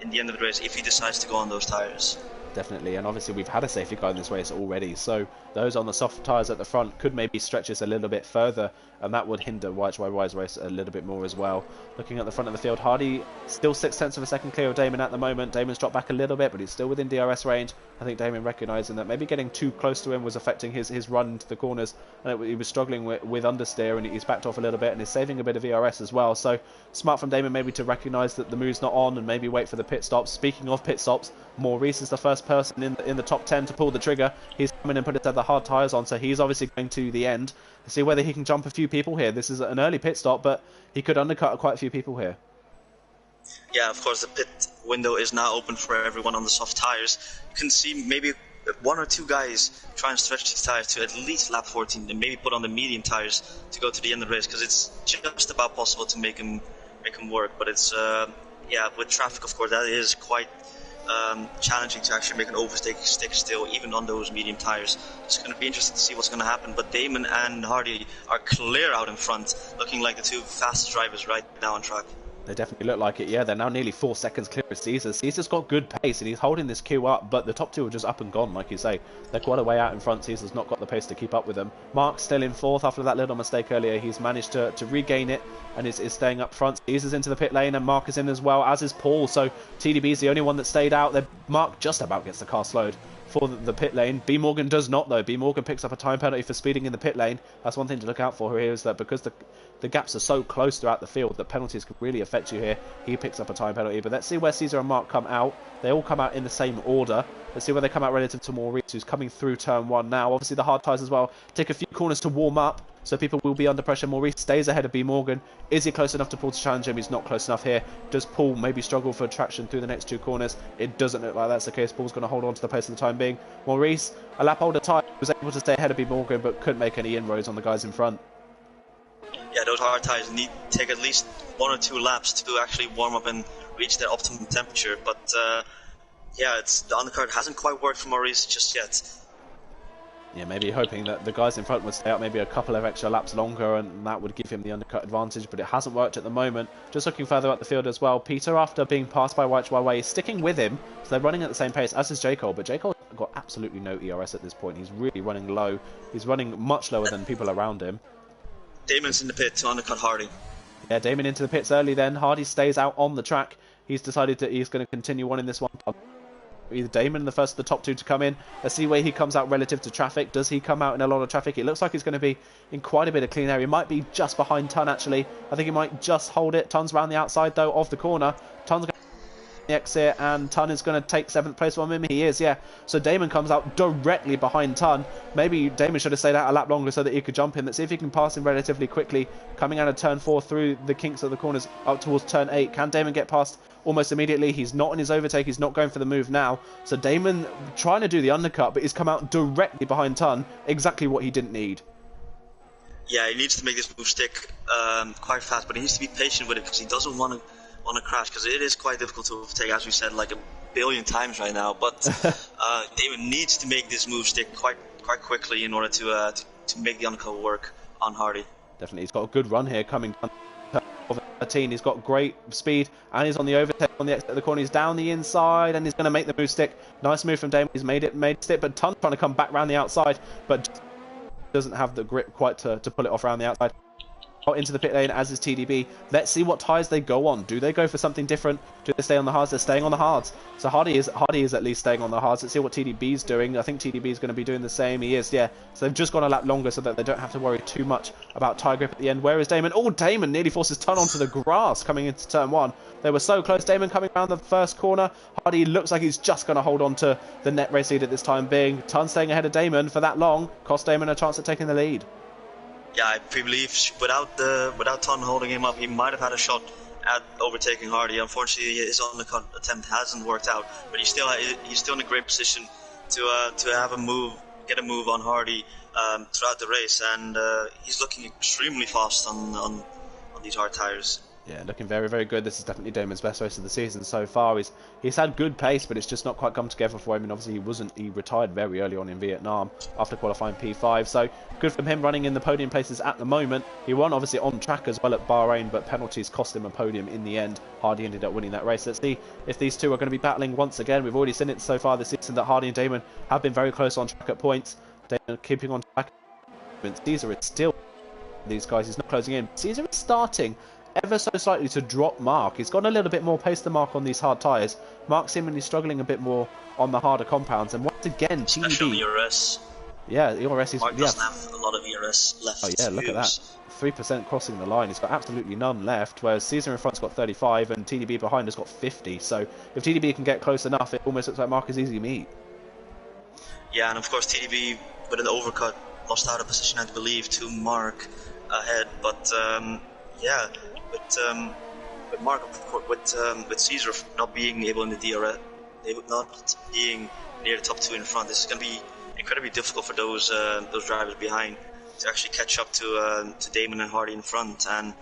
in the end of the race if he decides to go on those tires. Definitely, and obviously we've had a safety car in this race already, so those on the soft tyres at the front could maybe stretch us a little bit further, and that would hinder YYY's race a little bit more as well. Looking at the front of the field, Hardy still 6/10 of a second clear of Damon at the moment. Damon's dropped back a little bit, but he's still within DRS range. I think Damon recognising that maybe getting too close to him was affecting his run into the corners, and he was struggling with understeer, and he's backed off a little bit, and is saving a bit of ERS as well. So smart from Damon maybe to recognise that the move's not on, and maybe wait for the pit stops. Speaking of pit stops, Maurice is the first person in the top 10 to pull the trigger. He's coming and put it at the hard tyres on, so he's obviously going to the end to see whether he can jump a few people here. This is an early pit stop, but he could undercut quite a few people here. Yeah, of course, the pit window is now open for everyone on the soft tires. You can see maybe one or two guys try and stretch these tires to at least lap 14 and maybe put on the medium tires to go to the end of the race, because it's just about possible to make them work. But it's, yeah, with traffic, of course, that is quite challenging to actually make an overtake stick still, even on those medium tires. It's going to be interesting to see what's going to happen, but Damon and Hardy are clear out in front, looking like the two fastest drivers right now on track. They definitely look like it, yeah. They're now nearly 4 seconds clear of Caesar. Caesar's got good pace, and he's holding this queue up, but the top two are just up and gone, like you say. They're quite a way out in front. Caesar's not got the pace to keep up with them. Mark's still in 4th after that little mistake earlier. He's managed to regain it and is staying up front. Caesar's into the pit lane, and Mark is in as well, as is Paul. So TDB's the only one that stayed out. Mark just about gets the car slowed for the pit lane. B Morgan does not, though. B Morgan picks up a time penalty for speeding in the pit lane. That's one thing to look out for here, is that because the gaps are so close throughout the field that penalties can really affect you here. He picks up a time penalty, but let's see where Caesar and Mark come out. They all come out in the same order. Let's see where they come out relative to Maurice, who's coming through turn 1 now. Obviously the hard tyres as well take a few corners to warm up, so people will be under pressure. Maurice stays ahead of B Morgan. Is he close enough to Paul to challenge him? He's not close enough here. Does Paul maybe struggle for traction through the next 2 corners? It doesn't look like that's the case. Paul's going to hold on to the pace for the time being. Maurice, a lap older tyre, was able to stay ahead of B Morgan, but couldn't make any inroads on the guys in front. Yeah, those hard tires need to take at least 1 or 2 laps to actually warm up and reach their optimum temperature. But yeah, the undercut hasn't quite worked for Maurice just yet. Yeah, maybe hoping that the guys in front would stay out maybe a couple of extra laps longer, and that would give him the undercut advantage, but it hasn't worked at the moment. Just looking further up the field as well, Peter, after being passed by YYY, is sticking with him, so they're running at the same pace, as is J. Cole, but J. Cole's got absolutely no ERS at this point. He's really running low. He's running much lower than people around him. Damon's in the pit to undercut Hardy. Yeah, Damon into the pits early then. Hardy stays out on the track. He's decided that he's going to continue on in this one. Either Damon, the first of the top 2 to come in. Let's see where he comes out relative to traffic. Does he come out in a lot of traffic? It looks like he's going to be in quite a bit of clean air. He might be just behind Tun, actually. I think he might just hold it. Tun's around the outside, though, of the corner. Tun's going to the exit, and Tun is going to take 7th place from him. He is, yeah. So Damon comes out directly behind Tun. Maybe Damon should have stayed out a lap longer so that he could jump in. Let's see if he can pass him relatively quickly. Coming out of turn 4 through the kinks of the corners up towards turn 8. Can Damon get past almost immediately? He's not in his overtake. He's not going for the move now. So Damon trying to do the undercut, but he's come out directly behind Tun. Exactly what he didn't need. Yeah, he needs to make this move stick quite fast, but he needs to be patient with it, because he doesn't want to crash, because it is quite difficult to overtake, as we said like a billion times right now. But Damon needs to make this move stick quite quickly in order to make the undercut work on Hardy. Definitely, he's got a good run here coming down 13. He's got great speed, and he's on the overtake on the exit of the corner. He's down the inside, and he's going to make the move stick. Nice move from Damon. He's made it stick, but Tun's trying to come back around the outside, but doesn't have the grip quite to pull it off around the outside. Out into the pit lane, as is TDB. Let's see what tyres they go on. Do they go for something different? Do they stay on the hards? They're staying on the hards. So Hardy is at least staying on the hards. Let's see what TDB's doing. I think TDB is going to be doing the same. He is, yeah. So they've just gone a lap longer so that they don't have to worry too much about tyre grip at the end. Where is Damon? Oh, Damon nearly forces Tun onto the grass coming into turn 1. They were so close. Damon coming around the first corner. Hardy looks like he's just going to hold on to the net race lead at this time being. Tun staying ahead of Damon for that long. Cost Damon a chance at taking the lead. Yeah, I believe without Tun holding him up, he might have had a shot at overtaking Hardy. Unfortunately, his undercut attempt hasn't worked out, but he's still in a great position to have get a move on Hardy throughout the race, and he's looking extremely fast on these hard tires. Yeah, looking very, very good. This is definitely Damon's best race of the season so far. He's had good pace, but it's just not quite come together for him. And obviously, he retired very early on in Vietnam after qualifying P5. So good from him running in the podium places at the moment. He won obviously on track as well at Bahrain, but penalties cost him a podium in the end. Hardy ended up winning that race. Let's see if these two are going to be battling once again. We've already seen it so far this season that Hardy and Damon have been very close on track at points. Damon keeping on track. Caesar is still these guys. He's not closing in. Caesar is starting ever so slightly to drop Mark. He's got a little bit more pace than Mark on these hard tyres. Mark seemingly struggling a bit more on the harder compounds. And once again, especially ERS. Yeah, ERS is... Mark doesn't have a lot of ERS left. Oh yeah, look at that. 3% crossing the line. He's got absolutely none left, whereas Caesar in front's got 35 and TDB behind has got 50. So if TDB can get close enough, it almost looks like Mark is easy meat. Yeah, and of course TDB with an overcut lost out a position, I believe, to Mark ahead. But yeah, with Mark, with Caesar not being able in the DRS, not being near the top two in front, this is going to be incredibly difficult for those drivers behind to actually catch up to Damon and Hardy in front. And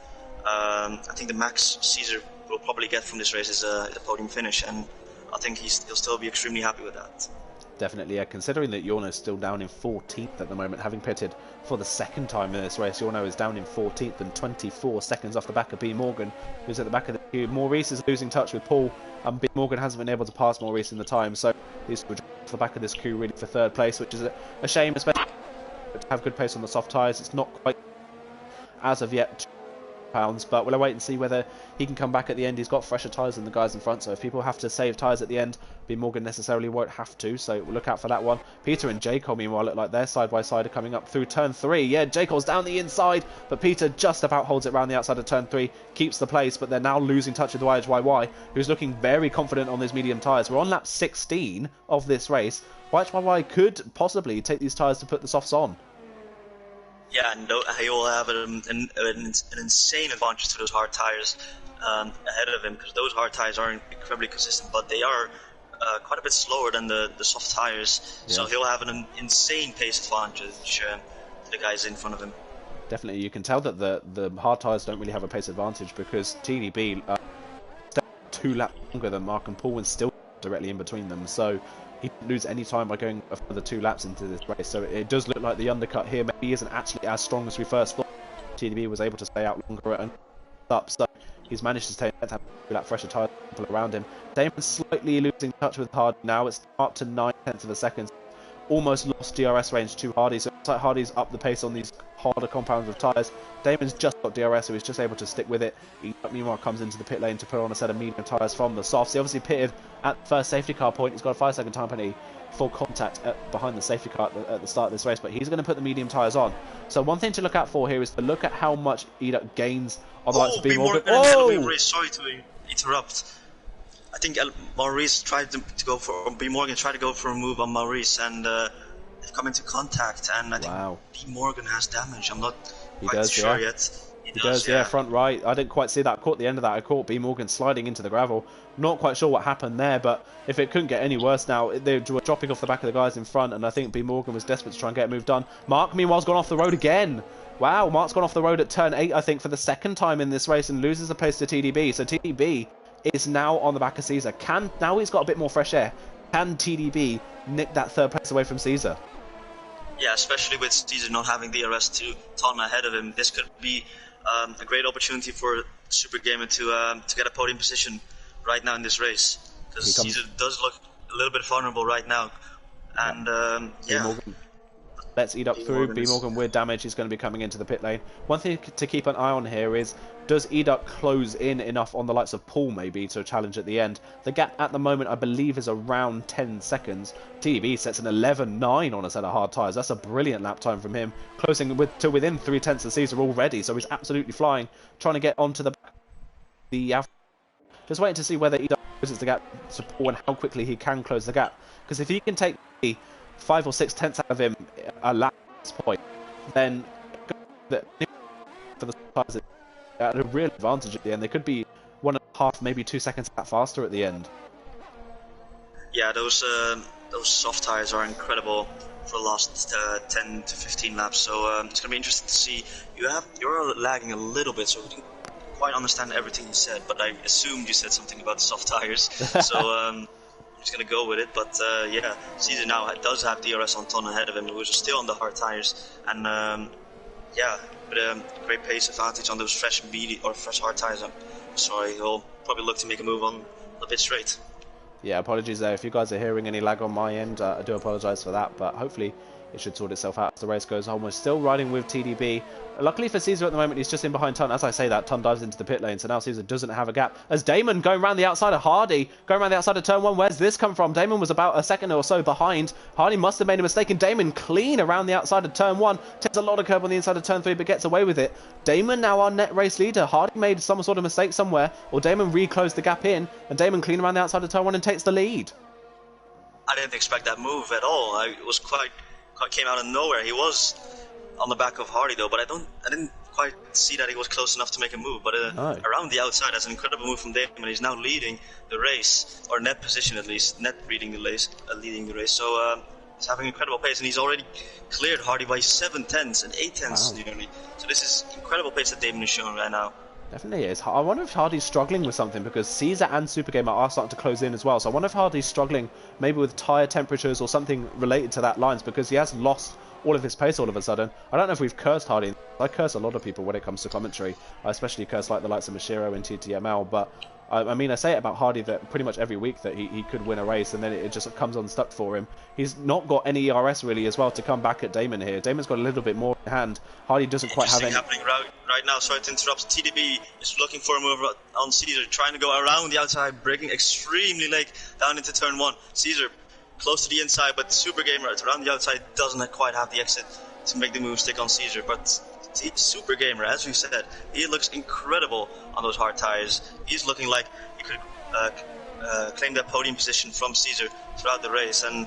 I think the max Caesar will probably get from this race is a podium finish, and I think he'll still be extremely happy with that. Definitely, yeah. Considering that Yorno's still down in 14th at the moment, having pitted for the second time in this race, Yorno is down in 14th and 24 seconds off the back of B. Morgan, who's at the back of the queue. Maurice is losing touch with Paul, and B. Morgan hasn't been able to pass Maurice in the time, so he's off the back of this queue really for third place, which is a shame, especially to have good pace on the soft tyres. It's not quite as of yet pounds, but we'll wait and see whether he can come back at the end. He's got fresher tyres than the guys in front, so if people have to save tyres at the end, B. Morgan necessarily won't have to, so we'll look out for that one. Peter and J. Cole meanwhile look like they're side by side, are coming up through turn 3. Yeah, J. Cole's down the inside, but Peter just about holds it around the outside of turn 3, keeps the place, but they're now losing touch with YHYY, who's looking very confident on these medium tyres. We're on lap 16 of this race. YHYY could possibly take these tyres to put the softs on. Yeah, and he'll have an insane advantage to those hard tyres ahead of him, because those hard tyres aren't incredibly consistent, but they are quite a bit slower than the soft tyres. Yeah. So he'll have an insane pace advantage to the guys in front of him. Definitely, you can tell that the hard tyres don't really have a pace advantage, because TDB 2 laps longer than Mark and Paul and still directly in between them. So he didn't lose any time by going a further 2 laps into this race, so it does look like the undercut here maybe isn't actually as strong as we first thought. TDB was able to stay out longer and up, so he's managed to stay to have that fresher tyre people around him. Damon's slightly losing touch with Hardy now. It's up to 9/10 of a second. Almost lost DRS range to Hardy, so it's like Hardy's up the pace on these harder compounds of tyres. Damon's just got DRS, so he's just able to stick with it. He meanwhile comes into the pit lane to put on a set of medium tyres from the softs. He obviously pitted at the first safety car point. He's got a 5-second time penalty for contact behind the safety car at the start of this race, but he's going to put the medium tyres on. So one thing to look out for here is to look at how much EDUC gains on the likes of B. Morgan. Oh! Sorry to interrupt. I think Maurice tried to go for B. Morgan tried to go for a move on Maurice, and they've come into contact, and I think B. Morgan has damage. I'm not quite sure yet. He does, yeah, front right. I didn't quite see that. I caught the end of that. I caught B. Morgan sliding into the gravel. Not quite sure what happened there, but if it couldn't get any worse now, they were dropping off the back of the guys in front, and I think B. Morgan was desperate to try and get a move done. Mark, meanwhile, has gone off the road again. Wow, Mark's gone off the road at turn 8, I think, for the second time in this race, and loses the pace to TDB. So TDB is now on the back of Caesar. Now he's got a bit more fresh air. Can TDB nick that third place away from Caesar? Yeah, especially with Caesar not having DRS to ton ahead of him, this could be a great opportunity for Super Gamer to get a podium position right now in this race, because Caesar does look a little bit vulnerable right now. And yeah. Let's eat up through. B. Morgan with damage is going to be coming into the pit lane. One thing to keep an eye on here is, does EDUC close in enough on the likes of Paul maybe to challenge at the end? The gap at the moment I believe is around 10 seconds. TDB sets an 11.9 on a set of hard tyres. That's a brilliant lap time from him, closing to within 3/10 of Caesar already, so he's absolutely flying, trying to get onto the just waiting to see whether EDUC closes the gap to Paul and how quickly he can close the gap, because if he can take 5 or 6 tenths out of him a lap at this point, then for the tyres at a real advantage at the end. They could be 1.5, maybe 2 seconds faster at the end. Yeah, those soft tyres are incredible for the last 10 to 15 laps. So it's gonna be interesting to see. You're lagging a little bit, so quite understand everything you said, but I assumed you said something about the soft tires. So I'm just gonna go with it. But yeah, Caesar now does have DRS on Ton ahead of him, who's still on the hard tires, and yeah, but great pace advantage on those fresh hard tires. I'm sorry, he'll probably look to make a move on a bit straight. Yeah, apologies there. If you guys are hearing any lag on my end, I do apologise for that, but hopefully it should sort itself out as the race goes on. We're still riding with TDB. Luckily for Caesar at the moment, he's just in behind Ton. As I say that, Ton dives into the pit lane, so now Caesar doesn't have a gap. As Damon going around the outside of Hardy, going around the outside of turn 1, where's this come from? Damon was about a second or so behind. Hardy must have made a mistake, and Damon clean around the outside of turn 1. Takes a lot of curb on the inside of turn 3, but gets away with it. Damon now our net race leader. Hardy made some sort of mistake somewhere, or Damon reclosed the gap in, and Damon clean around the outside of turn 1 and takes the lead. I didn't expect that move at all. It was quite came out of nowhere. He was on the back of Hardy though, but I didn't quite see that he was close enough to make a move. But around the outside, that's an incredible move from Damon. He's now leading the race, or net position at least, net leading the race. So he's having incredible pace, and he's already cleared Hardy by 7 tenths and 8 tenths nearly. So this is incredible pace that Damon is showing right now. Definitely is. I wonder if Hardy's struggling with something, because Caesar and Supergamer are starting to close in as well. So I wonder if Hardy's struggling maybe with tyre temperatures or something related to that lines, because he has lost all of his pace all of a sudden. I don't know if we've cursed Hardy. I curse a lot of people when it comes to commentary. I especially curse like the likes of Mashiro and TTML, but I mean, I say it about Hardy that pretty much every week that he could win a race, and then it just comes unstuck for him. He's not got any ERS really as well to come back at Damon here. Damon's got a little bit more in hand. Hardy doesn't quite have any. Happening right now. Sorry to interrupt. TDB is looking for a move on Caesar, trying to go around the outside, braking extremely late down into turn 1. Caesar close to the inside, but Supergamer around the outside doesn't quite have the exit to make the move stick on Caesar. But Supergamer, as we said, he looks incredible on those hard tires. He's looking like he could claim that podium position from Caesar throughout the race, and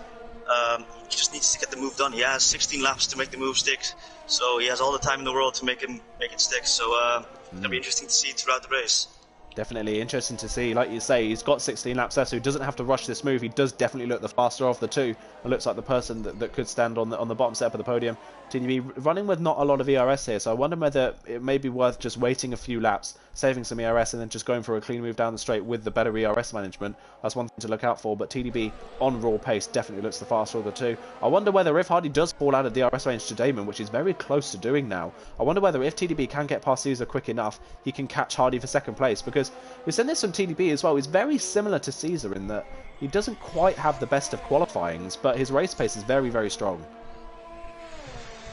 he just needs to get the move done. He has 16 laps to make the move stick, so he has all the time in the world to make it stick. So it'll be interesting to see throughout the race. Definitely interesting to see. Like you say, he's got 16 laps left, so he doesn't have to rush this move. He does definitely look the faster of the two. It looks like the person that could stand on the bottom step of the podium. TDB running with not a lot of ERS here, so I wonder whether it may be worth just waiting a few laps, saving some ERS, and then just going for a clean move down the straight with the better ERS management. That's one thing to look out for, but TDB on raw pace definitely looks the faster of the two. I wonder whether if Hardy does fall out of DRS range to Damon, which he's very close to doing now, I wonder whether if TDB can get past Caesar quick enough, he can catch Hardy for second place, because we've seen this from TDB as well. He's very similar to Caesar in that he doesn't quite have the best of qualifyings, but his race pace is very, very strong.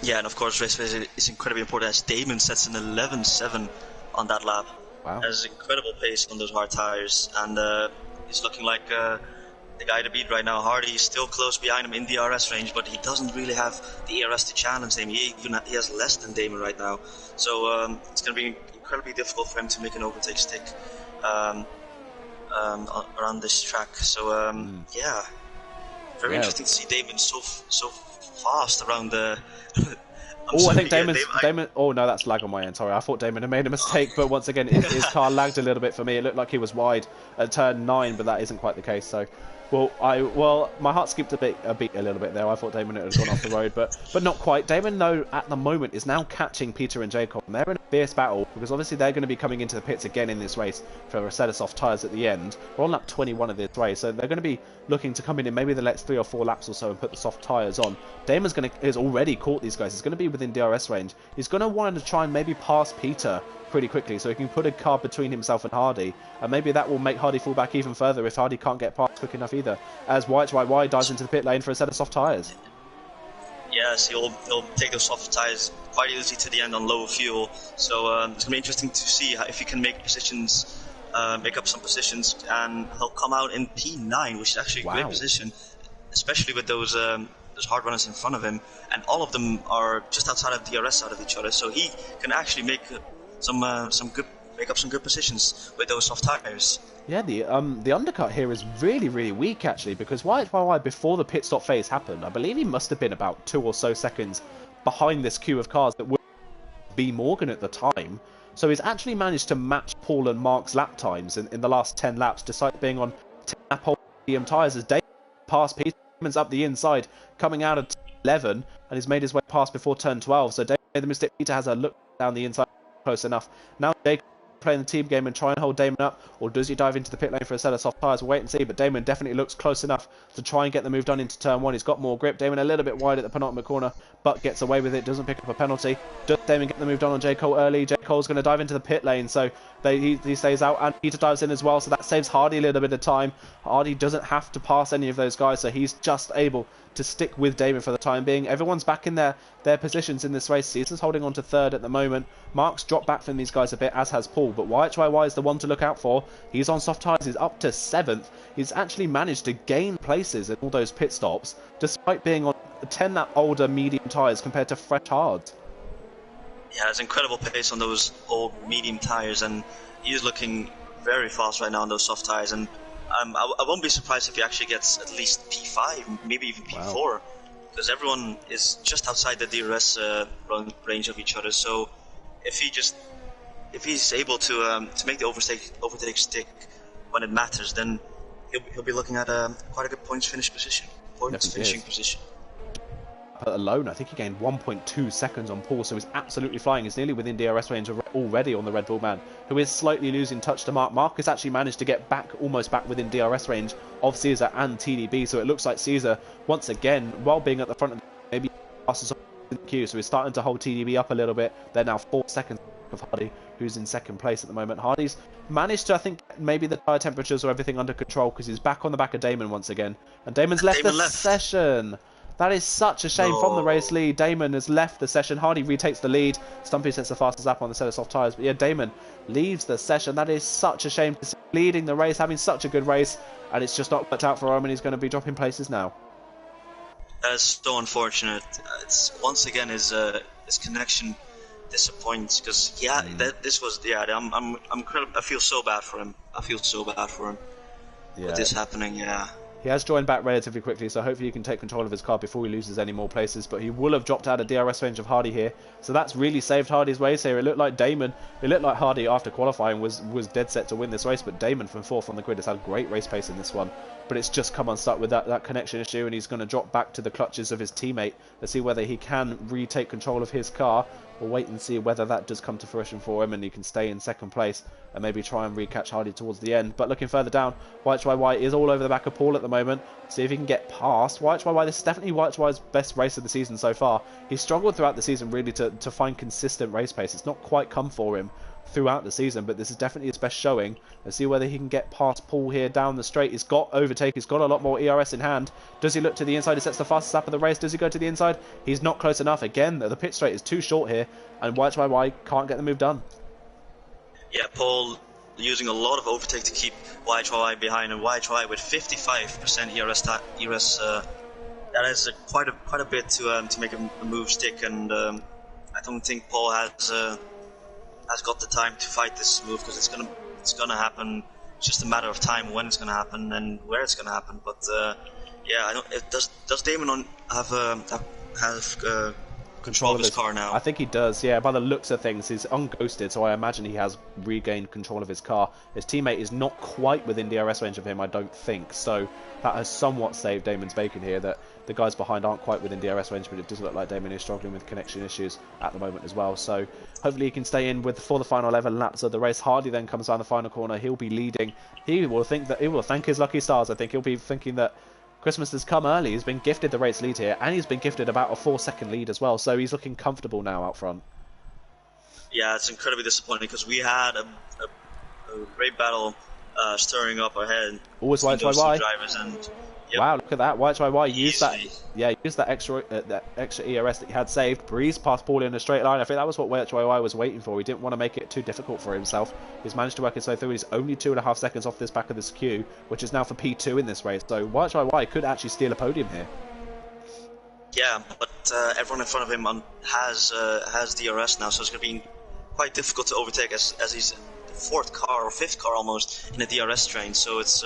Yeah, and of course race pace is incredibly important, as Damon sets an 11.7 on that lap. Wow. Has incredible pace on those hard tires, and he's looking like the guy to beat right now. Hardy is still close behind him in the RS range, but he doesn't really have the ERS to challenge him. He has less than Damon right now, so it's going to be incredibly difficult for him to make an overtake stick around this track. So yeah, very interesting to see Damon so fast around the. I think Damon. Oh no, that's lag on my end. Sorry, I thought Damon had made a mistake, but once again, his car lagged a little bit for me. It looked like he was wide at turn 9, but that isn't quite the case. So, my heart skipped a beat a little bit there. I thought Damon had gone off the road, but not quite. Damon, though, at the moment is now catching Peter and Jacob, and they're in a fierce battle because obviously they're going to be coming into the pits again in this race for a set of soft tyres at the end. We're on lap 21 of this race, so they're going to be looking to come in maybe the next 3 or 4 laps or so and put the soft tyres on. Damon's has already caught these guys. He's going to be within DRS range. He's going to want to try and maybe pass Peter pretty quickly so he can put a car between himself and Hardy, and maybe that will make Hardy fall back even further if Hardy can't get past quick enough either, as White's right wide dives into the pit lane for a set of soft tyres. Yes, he'll take those soft tyres quite easily to the end on low fuel, so it's going to be interesting to see if he can make up some positions, and he'll come out in P9, which is actually a great position, especially with those hard runners in front of him, and all of them are just outside of DRS out of each other, so he can actually make up some good positions with those soft tires. Yeah, the undercut here is really, really weak actually, because Wyatt before the pit stop phase happened, I believe he must have been about 2 or so seconds behind this queue of cars that would be Morgan at the time. So he's actually managed to match Paul and Mark's lap times in the last 10 laps, despite being on 10 lap medium tyres, as Damon passed Peter. Damon's up the inside, coming out of 11, and he's made his way past before turn 12. So Damon made the mistake. Peter has a look down the inside close enough. Now Jake playing the team game and try and hold Damon up, or does he dive into the pit lane for a set of soft tyres? We'll wait and see, but Damon definitely looks close enough to try and get the move done into turn 1. He's got more grip. Damon a little bit wide at the penultimate corner, but gets away with it, doesn't pick up a penalty. Does Damon get the move done on J. Cole early? J. Cole's going to dive into the pit lane, so he stays out, and Peter dives in as well, so that saves Hardy a little bit of time. Hardy doesn't have to pass any of those guys, so he's just able to stick with Damon for the time being. Everyone's back in their positions in this race. Caesar's holding on to 3rd at the moment. Mark's dropped back from these guys a bit, as has Paul, but YHYY is the one to look out for. He's on soft tyres, he's up to 7th. He's actually managed to gain places in all those pit stops, despite being on 10 older medium tyres compared to fresh hards. Yeah, it's incredible pace on those old medium tyres, and he's looking very fast right now on those soft tyres, and I won't be surprised if he actually gets at least P5, maybe even P4, because everyone is just outside the DRS range of each other. So if he's able to make the overtake stick when it matters, then he'll be looking at quite a good finishing position. Alone, I think he gained 1.2 seconds on Paul, so he's absolutely flying. He's nearly within DRS range already on the Red Bull man, who is slightly losing touch to Mark. Mark has actually managed to get almost back within DRS range of Caesar and TDB, so it looks like Caesar, once again, while being at the front of maybe passes the queue, so he's starting to hold TDB up a little bit. They're now 4 seconds of Hardy, who's in 2nd place at the moment. Hardy's managed to, I think, maybe the tyre temperatures or everything under control, because he's back on the back of Damon once again, and Damon's left the session. That is such a shame from the race lead. Damon has left the session. Hardy retakes the lead. Stumpy sets the fastest lap on the set of soft tyres. But yeah, Damon leaves the session. That is such a shame to see. Leading the race, having such a good race, and it's just not worked out for him, and he's going to be dropping places now. That is so unfortunate. It's once again his connection disappoints, because I'm incredible. I feel so bad for him. With this happening. Yeah. He has joined back relatively quickly, so hopefully he can take control of his car before he loses any more places, but he will have dropped out of DRS range of Hardy here, so that's really saved Hardy's race here. It looked like Hardy after qualifying was dead set to win this race, but Damon from 4th on the grid has had great race pace in this one, but it's just come unstuck with that connection issue, and he's going to drop back to the clutches of his teammate. Let's see whether he can retake control of his car. We'll wait and see whether that does come to fruition for him and he can stay in 2nd place and maybe try and re-catch Hardy towards the end. But looking further down, YHYY is all over the back of Paul at the moment. See if he can get past YHYY. This is definitely YHYY's best race of the season so far. He's struggled throughout the season really to find consistent race pace. It's not quite come for him throughout the season, but this is definitely his best showing. Let's see whether he can get past Paul here down the straight. He's got overtake, he's got a lot more ERS in hand. Does he look to the inside? He sets the fastest lap of the race. Does he go to the inside? He's not close enough. Again, the pit straight is too short here, and YHYY can't get the move done. Yeah, Paul using a lot of overtake to keep YHYY behind, and YHYY with 55% ERS. That is quite a bit to make a move stick, and I don't think Paul has got the time to fight this move, because it's gonna happen. It's just a matter of time when it's gonna happen and where it's gonna happen. But yeah, I don't. Does Damon have control of his car now? I think he does, yeah. By the looks of things, he's unghosted, so I imagine he has regained control of his car. His teammate is not quite within DRS range of him, I don't think, so that has somewhat saved Damon's bacon here, that the guys behind aren't quite within DRS range, but it does look like Damon is struggling with connection issues at the moment as well. So hopefully he can stay in for the final 11 laps of the race. Hardy then comes down the final corner. He'll be leading. He will thank his lucky stars. I think he'll be thinking that Christmas has come early. He's been gifted the race lead here, and he's been gifted about a 4-second lead as well, so he's looking comfortable now out front. Yeah, it's incredibly disappointing, because we had a great battle stirring up ahead. Always YHYY. Yep. Wow, look at that. YHYY used that extra ERS that he had saved. Breeze past Paul in a straight line. I think that was what YHYY was waiting for. He didn't want to make it too difficult for himself. He's managed to work his way through. He's only 2.5 seconds off this back of this queue, which is now for P2 in this race. So YHYY could actually steal a podium here. Yeah, but everyone in front of him has DRS now, so it's going to be quite difficult to overtake, as he's the 4th car or 5th car almost in a DRS train. So it's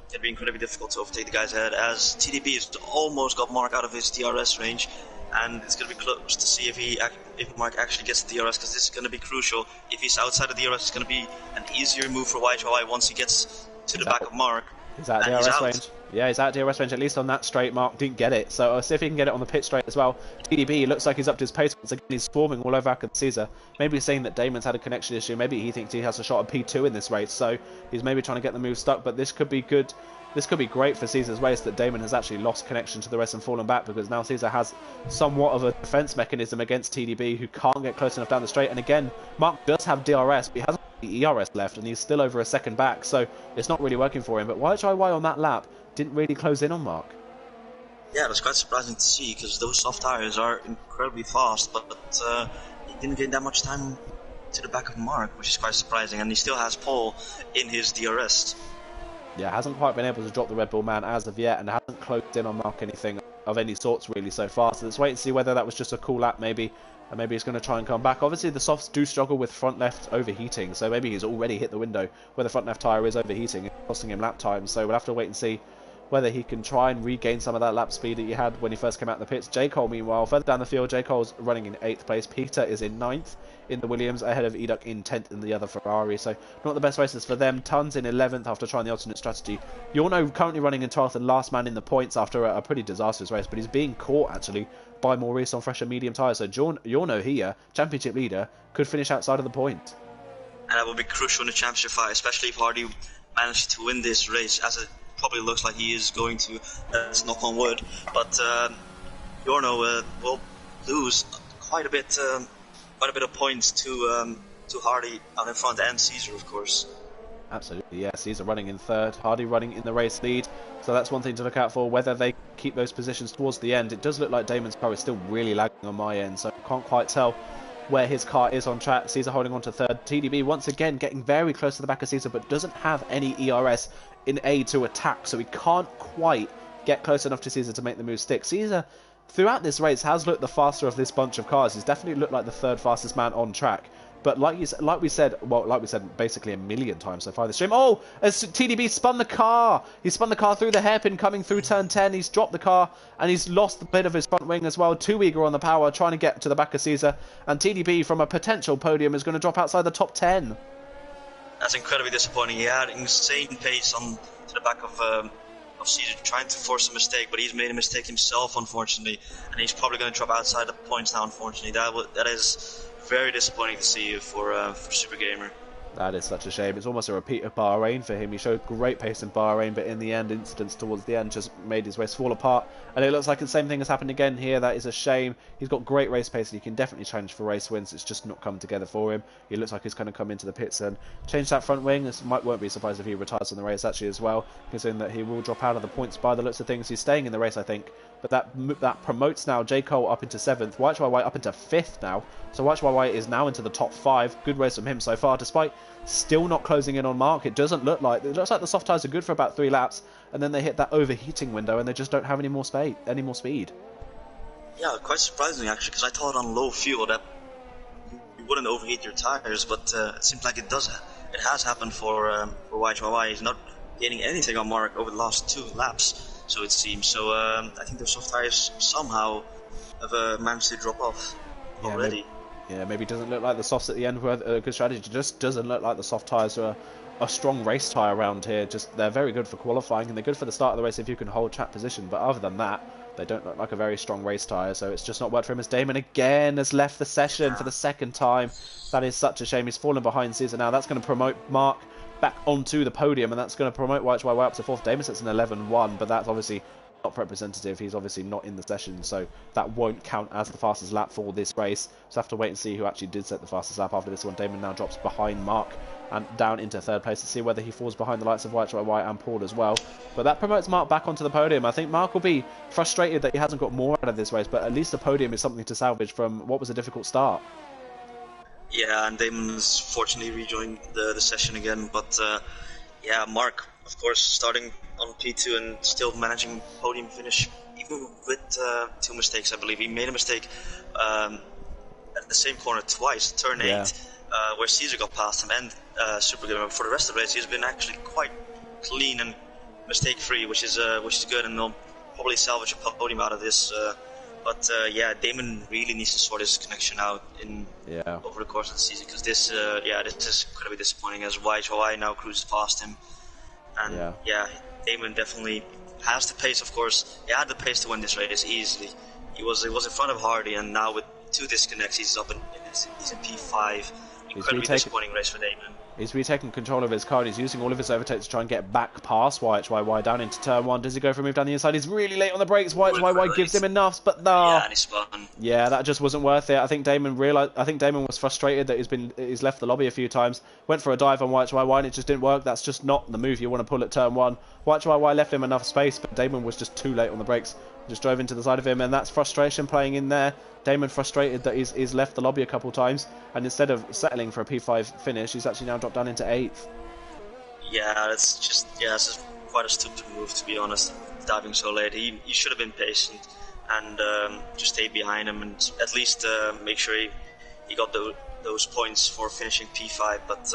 it'd be incredibly difficult to overtake the guys ahead, as TDB has almost got Mark out of his DRS range, and it's going to be close to see if Mark actually gets the DRS, because this is going to be crucial. If he's outside of DRS, it's going to be an easier move for YHYY once he gets to the back of Mark. He's out of and he's DRS out. range. Yeah, he's out of DRS range, at least on that straight. Mark didn't get it, so see if he can get it on the pit straight as well. TDB looks like he's up to his pace once again. He's swarming all over Akan Caesar. Maybe he's saying that Damon's had a connection issue. Maybe he thinks he has a shot at P2 in this race, so he's maybe trying to get the move stuck. But this could be good. This could be great for Caesar's race, that Damon has actually lost connection to the race and fallen back, because now Caesar has somewhat of a defense mechanism against TDB, who can't get close enough down the straight. And again, Mark does have DRS, but he hasn't the ERS left, and he's still over a second back, so it's not really working for him. But YHIY on that lap didn't really close in on Mark. Yeah, it was quite surprising to see, because those soft tires are incredibly fast, but he didn't gain that much time to the back of Mark, which is quite surprising, and he still has pole in his DRS. Yeah, hasn't quite been able to drop the Red Bull man as of yet, and hasn't closed in on Mark anything of any sorts really so far. So let's wait and see whether that was just a cool lap maybe, and maybe he's going to try and come back. Obviously the softs do struggle with front left overheating, so maybe he's already hit the window where the front left tyre is overheating and costing him lap time. So we'll have to wait and see whether he can try and regain some of that lap speed that he had when he first came out in the pits. J. Cole, meanwhile, further down the field, J. Cole's running in 8th place. Peter is in 9th in the Williams, ahead of Eduk in 10th in the other Ferrari. So not the best races for them. Tons in 11th after trying the alternate strategy. Yorno currently running in 12th and last man in the points after a pretty disastrous race, but he's being caught actually by Maurice on fresh and medium tyres. So Yorno here, championship leader, could finish outside of the point. And that will be crucial in the championship fight, especially if Hardy manages to win this race, as it probably looks like he is going to. Let's knock on wood. But Yorno will lose quite a bit of points to Hardy out in front, and Caesar, of course. Absolutely, yes. Caesar running in 3rd, Hardy running in the race lead. So that's one thing to look out for, whether they keep those positions towards the end. It does look like Damon's car is still really lagging on my end, so I can't quite tell where his car is on track. Caesar holding on to 3rd. TDB once again getting very close to the back of Caesar, but doesn't have any ERS in aid to attack, so he can't quite get close enough to Caesar to make the move stick. Caesar, throughout this race, has looked the faster of this bunch of cars. He's definitely looked like the 3rd fastest man on track. But like we said basically a million times so far this stream. Oh, as TDB spun the car. He spun the car through the hairpin coming through turn 10. He's dropped the car and he's lost a bit of his front wing as well. Two eager on the power, trying to get to the back of Caesar. And TDB from a potential podium is going to drop outside the top 10. That's incredibly disappointing. He had insane pace on to the back of Caesar, trying to force a mistake, but he's made a mistake himself, unfortunately, and he's probably going to drop outside the points now. Unfortunately, that is very disappointing to see for Super Gamer. That is such a shame. It's almost a repeat of Bahrain for him. He showed great pace in Bahrain, but in the end, incidents towards the end just made his race fall apart. And it looks like the same thing has happened again here. That is a shame. He's got great race pace and he can definitely challenge for race wins. It's just not come together for him. He looks like he's going to come into the pits and change that front wing. Won't be surprised if he retires in the race actually as well, considering that he will drop out of the points by the looks of things. He's staying in the race, I think. But that promotes now J. Cole up into 7th, YHYY up into 5th now. So YHYY is now into the top 5. Good race from him so far, despite still not closing in on Mark. It looks like the soft tyres are good for about 3 laps, and then they hit that overheating window and they just don't have any more speed. Yeah, quite surprising actually, because I thought on low fuel that you wouldn't overheat your tires, but it seems like it does. It has happened for YHYY. He's not gaining anything on Mark over the last 2 laps. So it seems. So I think the soft tires somehow have managed to drop off already. Maybe it doesn't look like the softs at the end were a good strategy. It just doesn't look like the soft tires are a strong race tyre around here. They're very good for qualifying and they're good for the start of the race if you can hold track position. But other than that, they don't look like a very strong race tyre. So it's just not worked for him, as Damon again has left the session for the 2nd time. That is such a shame. He's fallen behind Caesar now. That's going to promote Mark back onto the podium, and that's going to promote YHYY up to 4th. Damon sits an 11-1, but that's obviously not representative. He's obviously not in the session, so that won't count as the fastest lap for this race. So have to wait and see who actually did set the fastest lap after this one. Damon now drops behind Mark and down into 3rd place to see whether he falls behind the likes of YHYY and Paul as well. But that promotes Mark back onto the podium. I think Mark will be frustrated that he hasn't got more out of this race, but at least the podium is something to salvage from what was a difficult start. Yeah, and Damon's fortunately rejoined the session again, but yeah, Mark, of course, starting on P2 and still managing podium finish, even with 2 mistakes, I believe. He made a mistake at the same corner twice, turn 8, where Caesar got past him, and Super Gamer. For the rest of the race, he's been actually quite clean and mistake-free, which is good, and they'll probably salvage a podium out of this. But yeah, Damon really needs to sort his connection out over the course of the season, because this is incredibly disappointing, as YHY now cruises past him. And yeah, Damon definitely has the pace. Of course, he had the pace to win this race easily. He was in front of Hardy, and now with 2 disconnects, he's in P5. Incredibly disappointing race for Damon. He's retaking control of his car. He's using all of his overtakes to try and get back past YHYY down into turn 1. Does he go for a move down the inside? He's really late on the brakes. YHYY gives him enough, but no. Yeah, and he spun. Yeah, that just wasn't worth it. I think Damon was frustrated that he's left the lobby a few times. Went for a dive on YHYY and it just didn't work. That's just not the move you want to pull at turn 1. YHYY left him enough space, but Damon was just too late on the brakes. Just drove into the side of him, and that's frustration playing in there. Damon frustrated that he's left the lobby a couple times, and instead of settling for a P5 finish, he's actually now dropped down into 8th. Yeah, it's just quite a stupid move, to be honest, diving so late. He should have been patient and just stayed behind him and at least make sure he got those points for finishing P5. But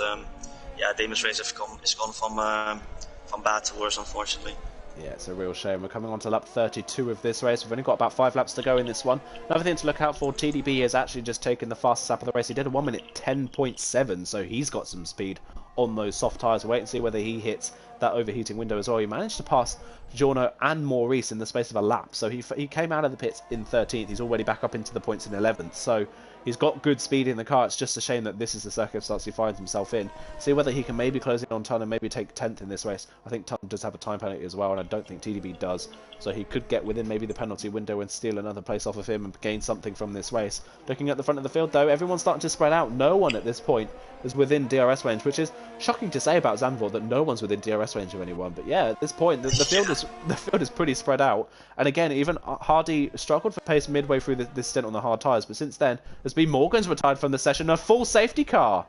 yeah, Damon's race has gone from bad to worse, unfortunately. Yeah, it's a real shame. We're coming on to lap 32 of this race. We've only got about 5 laps to go in this one. Another thing to look out for, TDB has actually just taken the fastest lap of the race. He did a 1 minute 10.7, so he's got some speed on those soft tyres. We'll wait and see whether he hits that overheating window as well. He managed to pass Giorno and Maurice in the space of a lap, so he came out of the pits in 13th. He's already back up into the points in 11th, so he's got good speed in the car. It's just a shame that this is the circumstance he finds himself in. See whether he can maybe close in on Tun and maybe take 10th in this race. I think Tun does have a time penalty as well, and I don't think TDB does. So he could get within maybe the penalty window and steal another place off of him and gain something from this race. Looking at the front of the field, though, everyone's starting to spread out. No one at this point is within DRS range, which is shocking to say about Zandvoort, that no one's within DRS range of anyone. But yeah, at this point, the field is pretty spread out. And again, even Hardy struggled for pace midway through this stint on the hard tyres, but since then, there's been Morgan's retired from the session, a full safety car.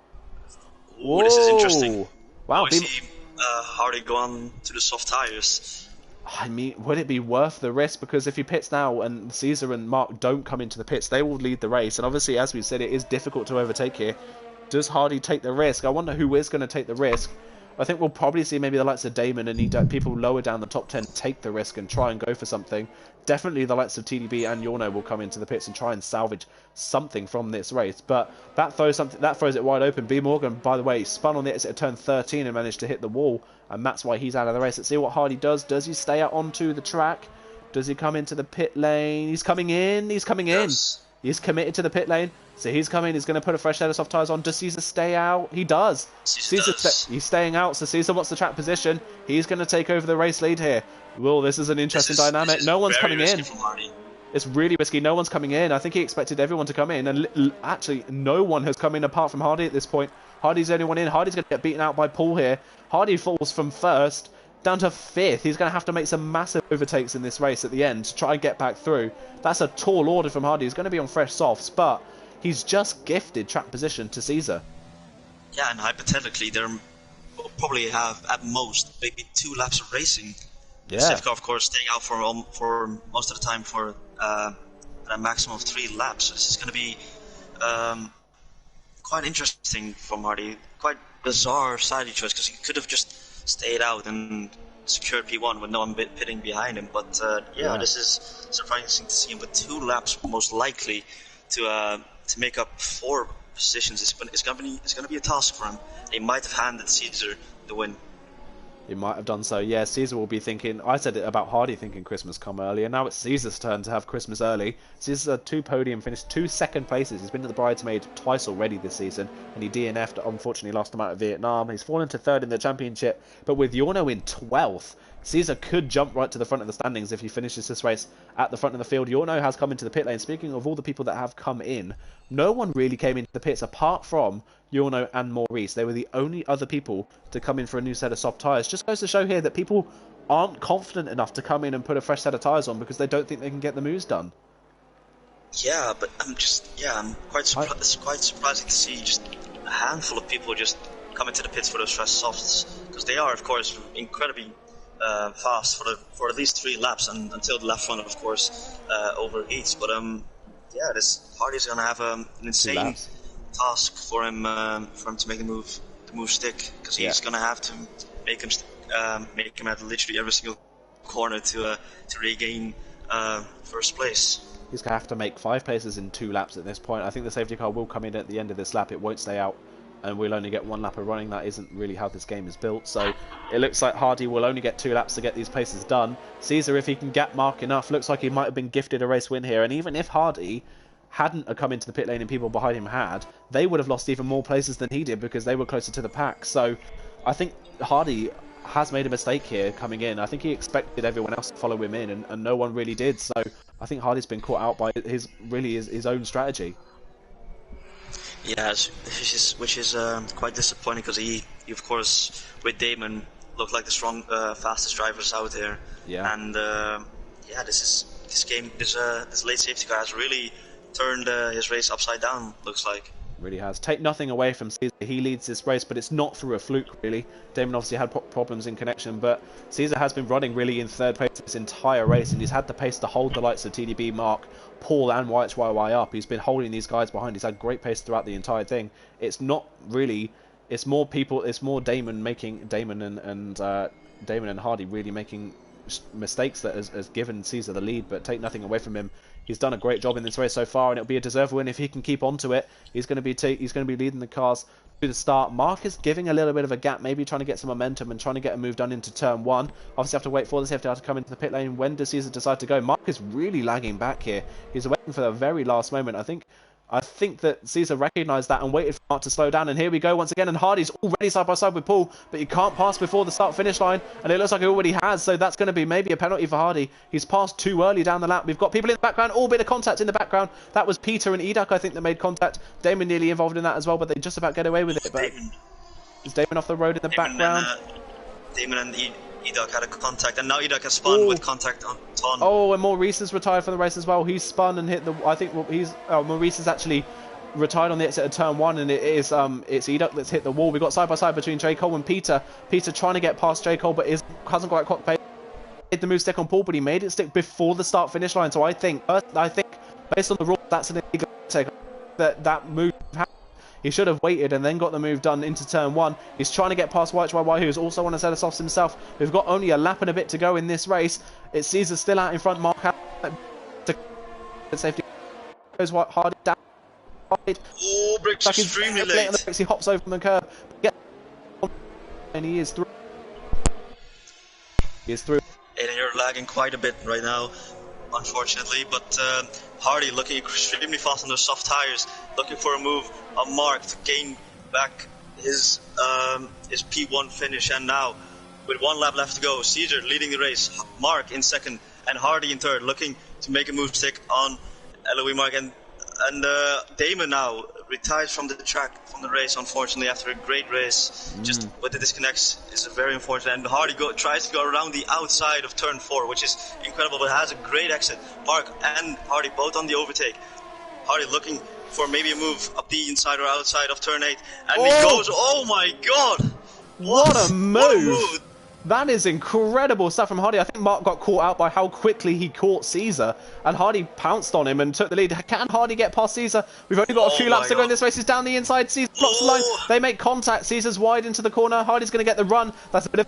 Ooh, this is interesting. Wow. I see Hardy go on to the soft tyres. I mean, would it be worth the risk? Because if he pits now and Caesar and Mark don't come into the pits, they will lead the race. And obviously, as we've said, it is difficult to overtake here. Does Hardy take the risk? I wonder who is going to take the risk. I think we'll probably see maybe the likes of Damon and people lower down the top 10 take the risk and try and go for something. Definitely the likes of TDB and Yorno will come into the pits and try and salvage something from this race. But that throws it wide open. B Morgan, by the way, spun on the exit at turn 13 and managed to hit the wall, and that's why he's out of the race. Let's see what Hardy does. Does he stay out onto the track? Does he come into the pit lane? He's coming in. He's coming in. Yes. He's committed to the pit lane. So he's coming. He's going to put a fresh set of soft tyres on. Does Caesar stay out? He does. He's staying out. So Caesar wants the track position. He's going to take over the race lead here. Well, this is an interesting dynamic. No one's coming in. It's really risky. No one's coming in. I think he expected everyone to come in, and actually no one has come in apart from Hardy at this point. Hardy's the only one in. Hardy's going to get beaten out by Paul here. Hardy falls from first down to 5th. He's going to have to make some massive overtakes in this race at the end to try and get back through. That's a tall order from Hardy. He's going to be on fresh softs, but he's just gifted track position to Caesar. Yeah, and hypothetically, they'll probably have at most maybe 2 laps of racing. Yeah. Sivka, of course, staying out for most of the time for a maximum of 3 laps. So this is going to be quite interesting from Hardy. Quite bizarre side choice, because he could have just stayed out and secured P1 with no one pitting behind him. But yeah, this is surprising to see him with 2 laps, most likely to make up 4 positions. It's gonna be a task for him. He might have handed Caesar the win. He might have done so. Yeah, Caesar will be thinking. I said it about Hardy thinking Christmas come early, and now it's Caesar's turn to have Christmas early. Caesar's had 2 podium finished, 2 second places. He's been to the bridesmaid twice already this season, and he DNF'd unfortunately last time out of Vietnam. He's fallen to 3rd in the championship, but with Yorno in 12th, Caesar could jump right to the front of the standings if he finishes this race at the front of the field. Yorno has come into the pit lane. Speaking of all the people that have come in, no one really came into the pits apart from Yorno and Maurice. They were the only other people to come in for a new set of soft tyres. Just goes to show here that people aren't confident enough to come in and put a fresh set of tyres on because they don't think they can get the moves done. Yeah, but I'm quite surprised. It's quite surprising to see just a handful of people just come into the pits for those fresh softs, because they are, of course, incredibly fast for at least 3 laps, and until the left front, of course, overheats. But yeah, this Hardy's gonna have an insane task for him to make the move stick, because he's gonna have to make him at literally every single corner to regain first place. He's going to have to make 5 places in 2 laps at this point. I think the safety car will come in at the end of this lap. It won't stay out and we'll only get 1 lap of running. That isn't really how this game is built. So it looks like Hardy will only get 2 laps to get these places done. Caesar, if he can gap Mark enough, looks like he might have been gifted a race win here. And even if Hardy hadn't come into the pit lane and people behind him had, they would have lost even more places than he did because they were closer to the pack. So I think Hardy has made a mistake here coming in. I think he expected everyone else to follow him in, and no one really did. So I think Hardy's been caught out by his own strategy. Yeah, which is quite disappointing because he, of course, with Damon, looked like the strong, fastest drivers out there. Yeah. And yeah, this late safety car has really turned his race upside down. Looks like. Really has. Take nothing away from Caesar. He leads this race, but it's not through a fluke, really. Damon obviously had problems in connection, but Caesar has been running really in 3rd place this entire race, and he's had the pace to hold the likes of TDB, Mark, Paul, and YHYY up. He's been holding these guys behind. He's had great pace throughout the entire thing. It's not really. It's more people. It's more Damon and Hardy really making mistakes that has given Caesar the lead, but take nothing away from him. He's done a great job in this race so far, and it'll be a deserved win if he can keep on to it. He's going to be leading the cars to the start. Mark is giving a little bit of a gap, maybe trying to get some momentum and trying to get a move done into turn 1. Obviously have to wait for this. Have to come into the pit lane. When does Caesar decide to go? Mark is really lagging back here. He's waiting for the very last moment. I think that Caesar recognised that and waited for Mark to slow down. And here we go once again. And Hardy's already side by side with Paul, but you can't pass before the start-finish line. And it looks like he already has. So that's going to be maybe a penalty for Hardy. He's passed too early down the lap. We've got people in the background, all bit of contact in the background. That was Peter and Edak, I think, that made contact. Damon nearly involved in that as well, but they just about get away with it. But is Damon off the road in the background? Damon and Edak had a contact, and now Edak has spun with contact on Ton. Oh, and Maurice has retired from the race as well. He's spun and hit the. I think Maurice has actually retired on the exit of turn 1, and it's Edak that's hit the wall. We've got side by side between J. Cole and Peter. Peter trying to get past J. Cole, but hasn't quite caught pace. Made the move stick on Paul, but he made it stick before the start finish line. So I think based on the rules, that's an illegal take. That move. He should have waited and then got the move done into turn 1. He's trying to get past YHYY, who's also on a set of softs himself. We've got only a lap and a bit to go in this race. It's Caesar still out in front. Mark to safety goes Hardy down. Oh, brakes extremely late. He hops over from the curb. And he is through. Aiden, you're lagging quite a bit right now, unfortunately, but Hardy looking extremely fast on those soft tires, looking for a move on Mark to gain back his P1 finish, and now with 1 lap left to go, Caesar leading the race, Mark in 2nd, and Hardy in 3rd, looking to make a move stick on Eloy Mark, and Damon now retires from the track, from the race, unfortunately, after a great race. Just with the disconnects is very unfortunate, and Hardy tries to go around the outside of turn 4, which is incredible, but has a great exit. Mark and Hardy both on the overtake. Hardy looking for maybe a move up the inside or outside of turn 8, and he goes, oh my god! What a move! That is incredible stuff from Hardy. I think Mark got caught out by how quickly he caught Caesar, and Hardy pounced on him and took the lead. Can Hardy get past Caesar? We've only got a few laps to go in this race. He's down the inside. Caesar blocks the line. They make contact. Caesar's wide into the corner. Hardy's going to get the run. That's a bit of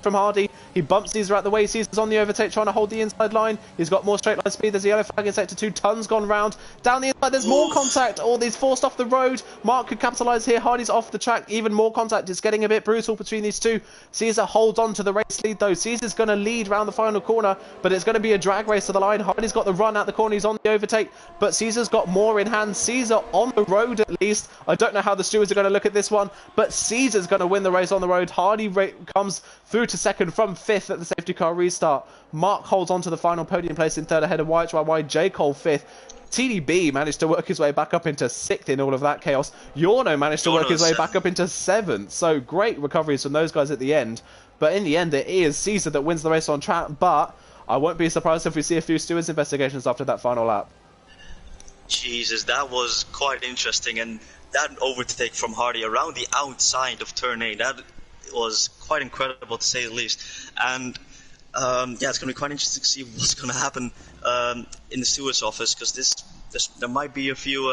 from Hardy. He bumps Caesar out the way. Caesar's on the overtake trying to hold the inside line. He's got more straight line speed. There's a yellow flag in sector 2. Tons gone round. Down the inside, there's more contact. Oh, he's forced off the road. Mark could capitalise here. Hardy's off the track. Even more contact. It's getting a bit brutal between these two. Caesar holds on to the race lead though. Caesar's going to lead round the final corner, but it's going to be a drag race to the line. Hardy's got the run out the corner. He's on the overtake, but Caesar's got more in hand. Caesar on the road at least. I don't know how the stewards are going to look at this one, but Caesar's going to win the race on the road. Hardy comes through to 2nd from 5th at the safety car restart. Mark holds on to the final podium place in 3rd ahead of YHYY. J. Cole 5th. TDB managed to work his way back up into 6th in all of that chaos. Yorno managed to work his way back up into 7th. So great recoveries from those guys at the end. But in the end, it is Caesar that wins the race on track. But I won't be surprised if we see a few stewards investigations after that final lap. Jesus, that was quite interesting. And that overtake from Hardy around the outside of turn 8, that was quite incredible to say the least. And yeah, it's going to be quite interesting to see what's going to happen in the steward's office, because there might be a few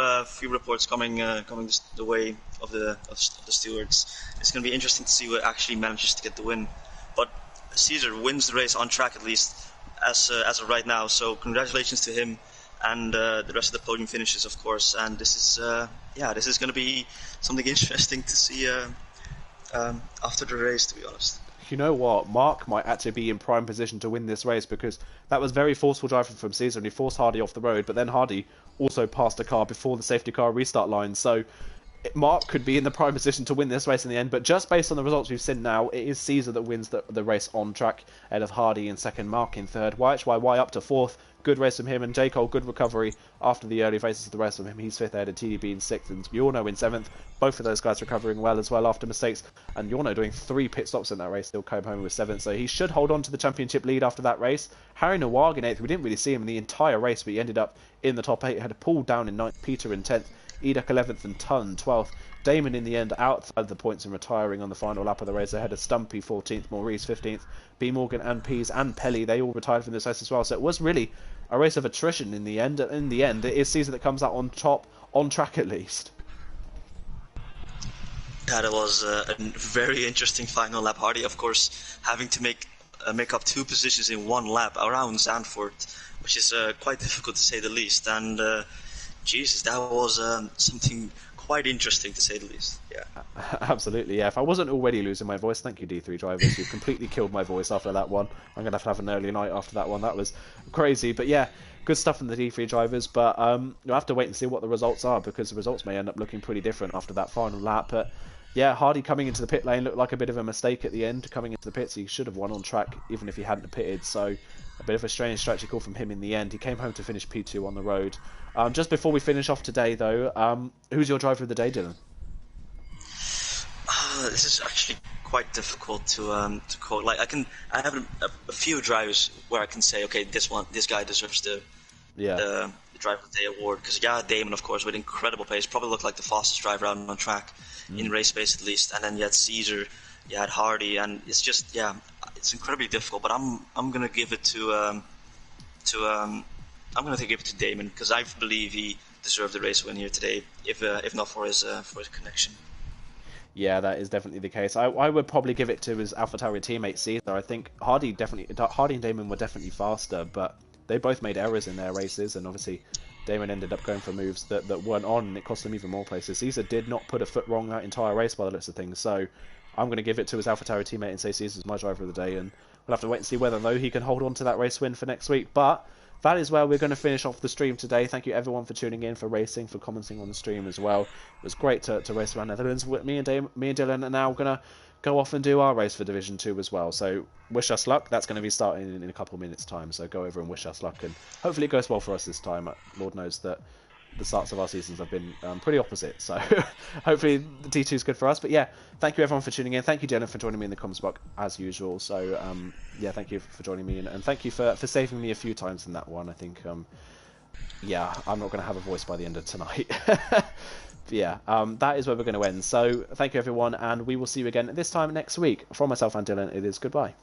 reports coming the way of the stewards. It's going to be interesting to see who actually manages to get the win. But Caesar wins the race on track, at least as of right now. So congratulations to him. and the rest of the podium finishes, of course. And this is this is going to be something interesting to see after the race, to be honest. You know what? Mark might actually be in prime position to win this race because that was very forceful driving from Caesar and he forced Hardy off the road, but then Hardy also passed a car before the safety car restart line. So Mark could be in the prime position to win this race in the end, but just based on the results we've seen now, it is Caesar that wins the race on track, ahead of Hardy in second, Mark in third, YHYY up to fourth. Good race from him, and J. Cole, good recovery after the early phases of the race from him. He's fifth ahead of TDB in sixth, and Yorno in seventh. Both of those guys recovering well as well after mistakes, and Yorno doing 3 pit stops in that race, still came home with seventh, so he should hold on to the championship lead after that race. Harry Nawag in eighth, we didn't really see him in the entire race, but he ended up in the top 8, had a pull down in ninth, Peter in 10th, Edek 11th and Tun 12th. Damon in the end outside the points and retiring on the final lap of the race ahead of Stumpy 14th, Maurice 15th, B Morgan and Pease and Pelly, they all retired from this race as well. So it was really a race of attrition in the end. In the end, it is Caesar that comes out on top, on track at least. That was a very interesting final lap. Hardy, of course, having to make up 2 positions in 1 lap around Zandvoort, which is quite difficult to say the least. And Jesus, that was something quite interesting to say the least. Yeah. Absolutely, yeah. If I wasn't already losing my voice, thank you D3 drivers. You've completely killed my voice after that one. I'm going to have an early night after that one. That was crazy. But yeah, good stuff from the D3 drivers. But you'll have to wait and see what the results are, because the results may end up looking pretty different after that final lap. But yeah, Hardy coming into the pit lane looked like a bit of a mistake at the end. Coming into the pits, he should have won on track even if he hadn't pitted. So a bit of a strange strategy call from him in the end. He came home to finish P2 on the road. Just before we finish off today, though, who's your driver of the day, Dylan? This is actually quite difficult to call. Like I have a few drivers where I can say, okay, this guy deserves the driver of the day award. Because Damon, of course, with incredible pace, probably looked like the fastest driver out on track in race pace at least. And then you had Caesar, you had Hardy, and it's just it's incredibly difficult. But I'm gonna give it to I'm going to give it to Damon, because I believe he deserved the race win here today, if not for his connection. Yeah, that is definitely the case. I would probably give it to his AlphaTauri teammate Caesar. I think Hardy and Damon were definitely faster, but they both made errors in their races, and obviously Damon ended up going for moves that weren't on, and it cost him even more places. Caesar did not put a foot wrong that entire race by the looks of things, so I'm going to give it to his AlphaTauri teammate and say Caesar's my driver of the day, and we'll have to wait and see whether though he can hold on to that race win for next week. But that is where we're going to finish off the stream today. Thank you everyone for tuning in, for racing, for commenting on the stream as well. It was great to race around Netherlands. Me and Dylan are now going to go off and do our race for Division 2 as well. So wish us luck. That's going to be starting in a couple of minutes' time. So go over and wish us luck, and hopefully it goes well for us this time. Lord knows that the starts of our seasons have been pretty opposite, so hopefully the D2 is good for us. But yeah, thank you everyone for tuning in. Thank you, Dylan, for joining me in the comments box as usual. So yeah, thank you for joining me, and thank you for saving me a few times in that one. I think yeah, I'm not going to have a voice by the end of tonight. But yeah, that is where we're going to end. So thank you everyone, and we will see you again this time next week. From myself and Dylan, it is goodbye.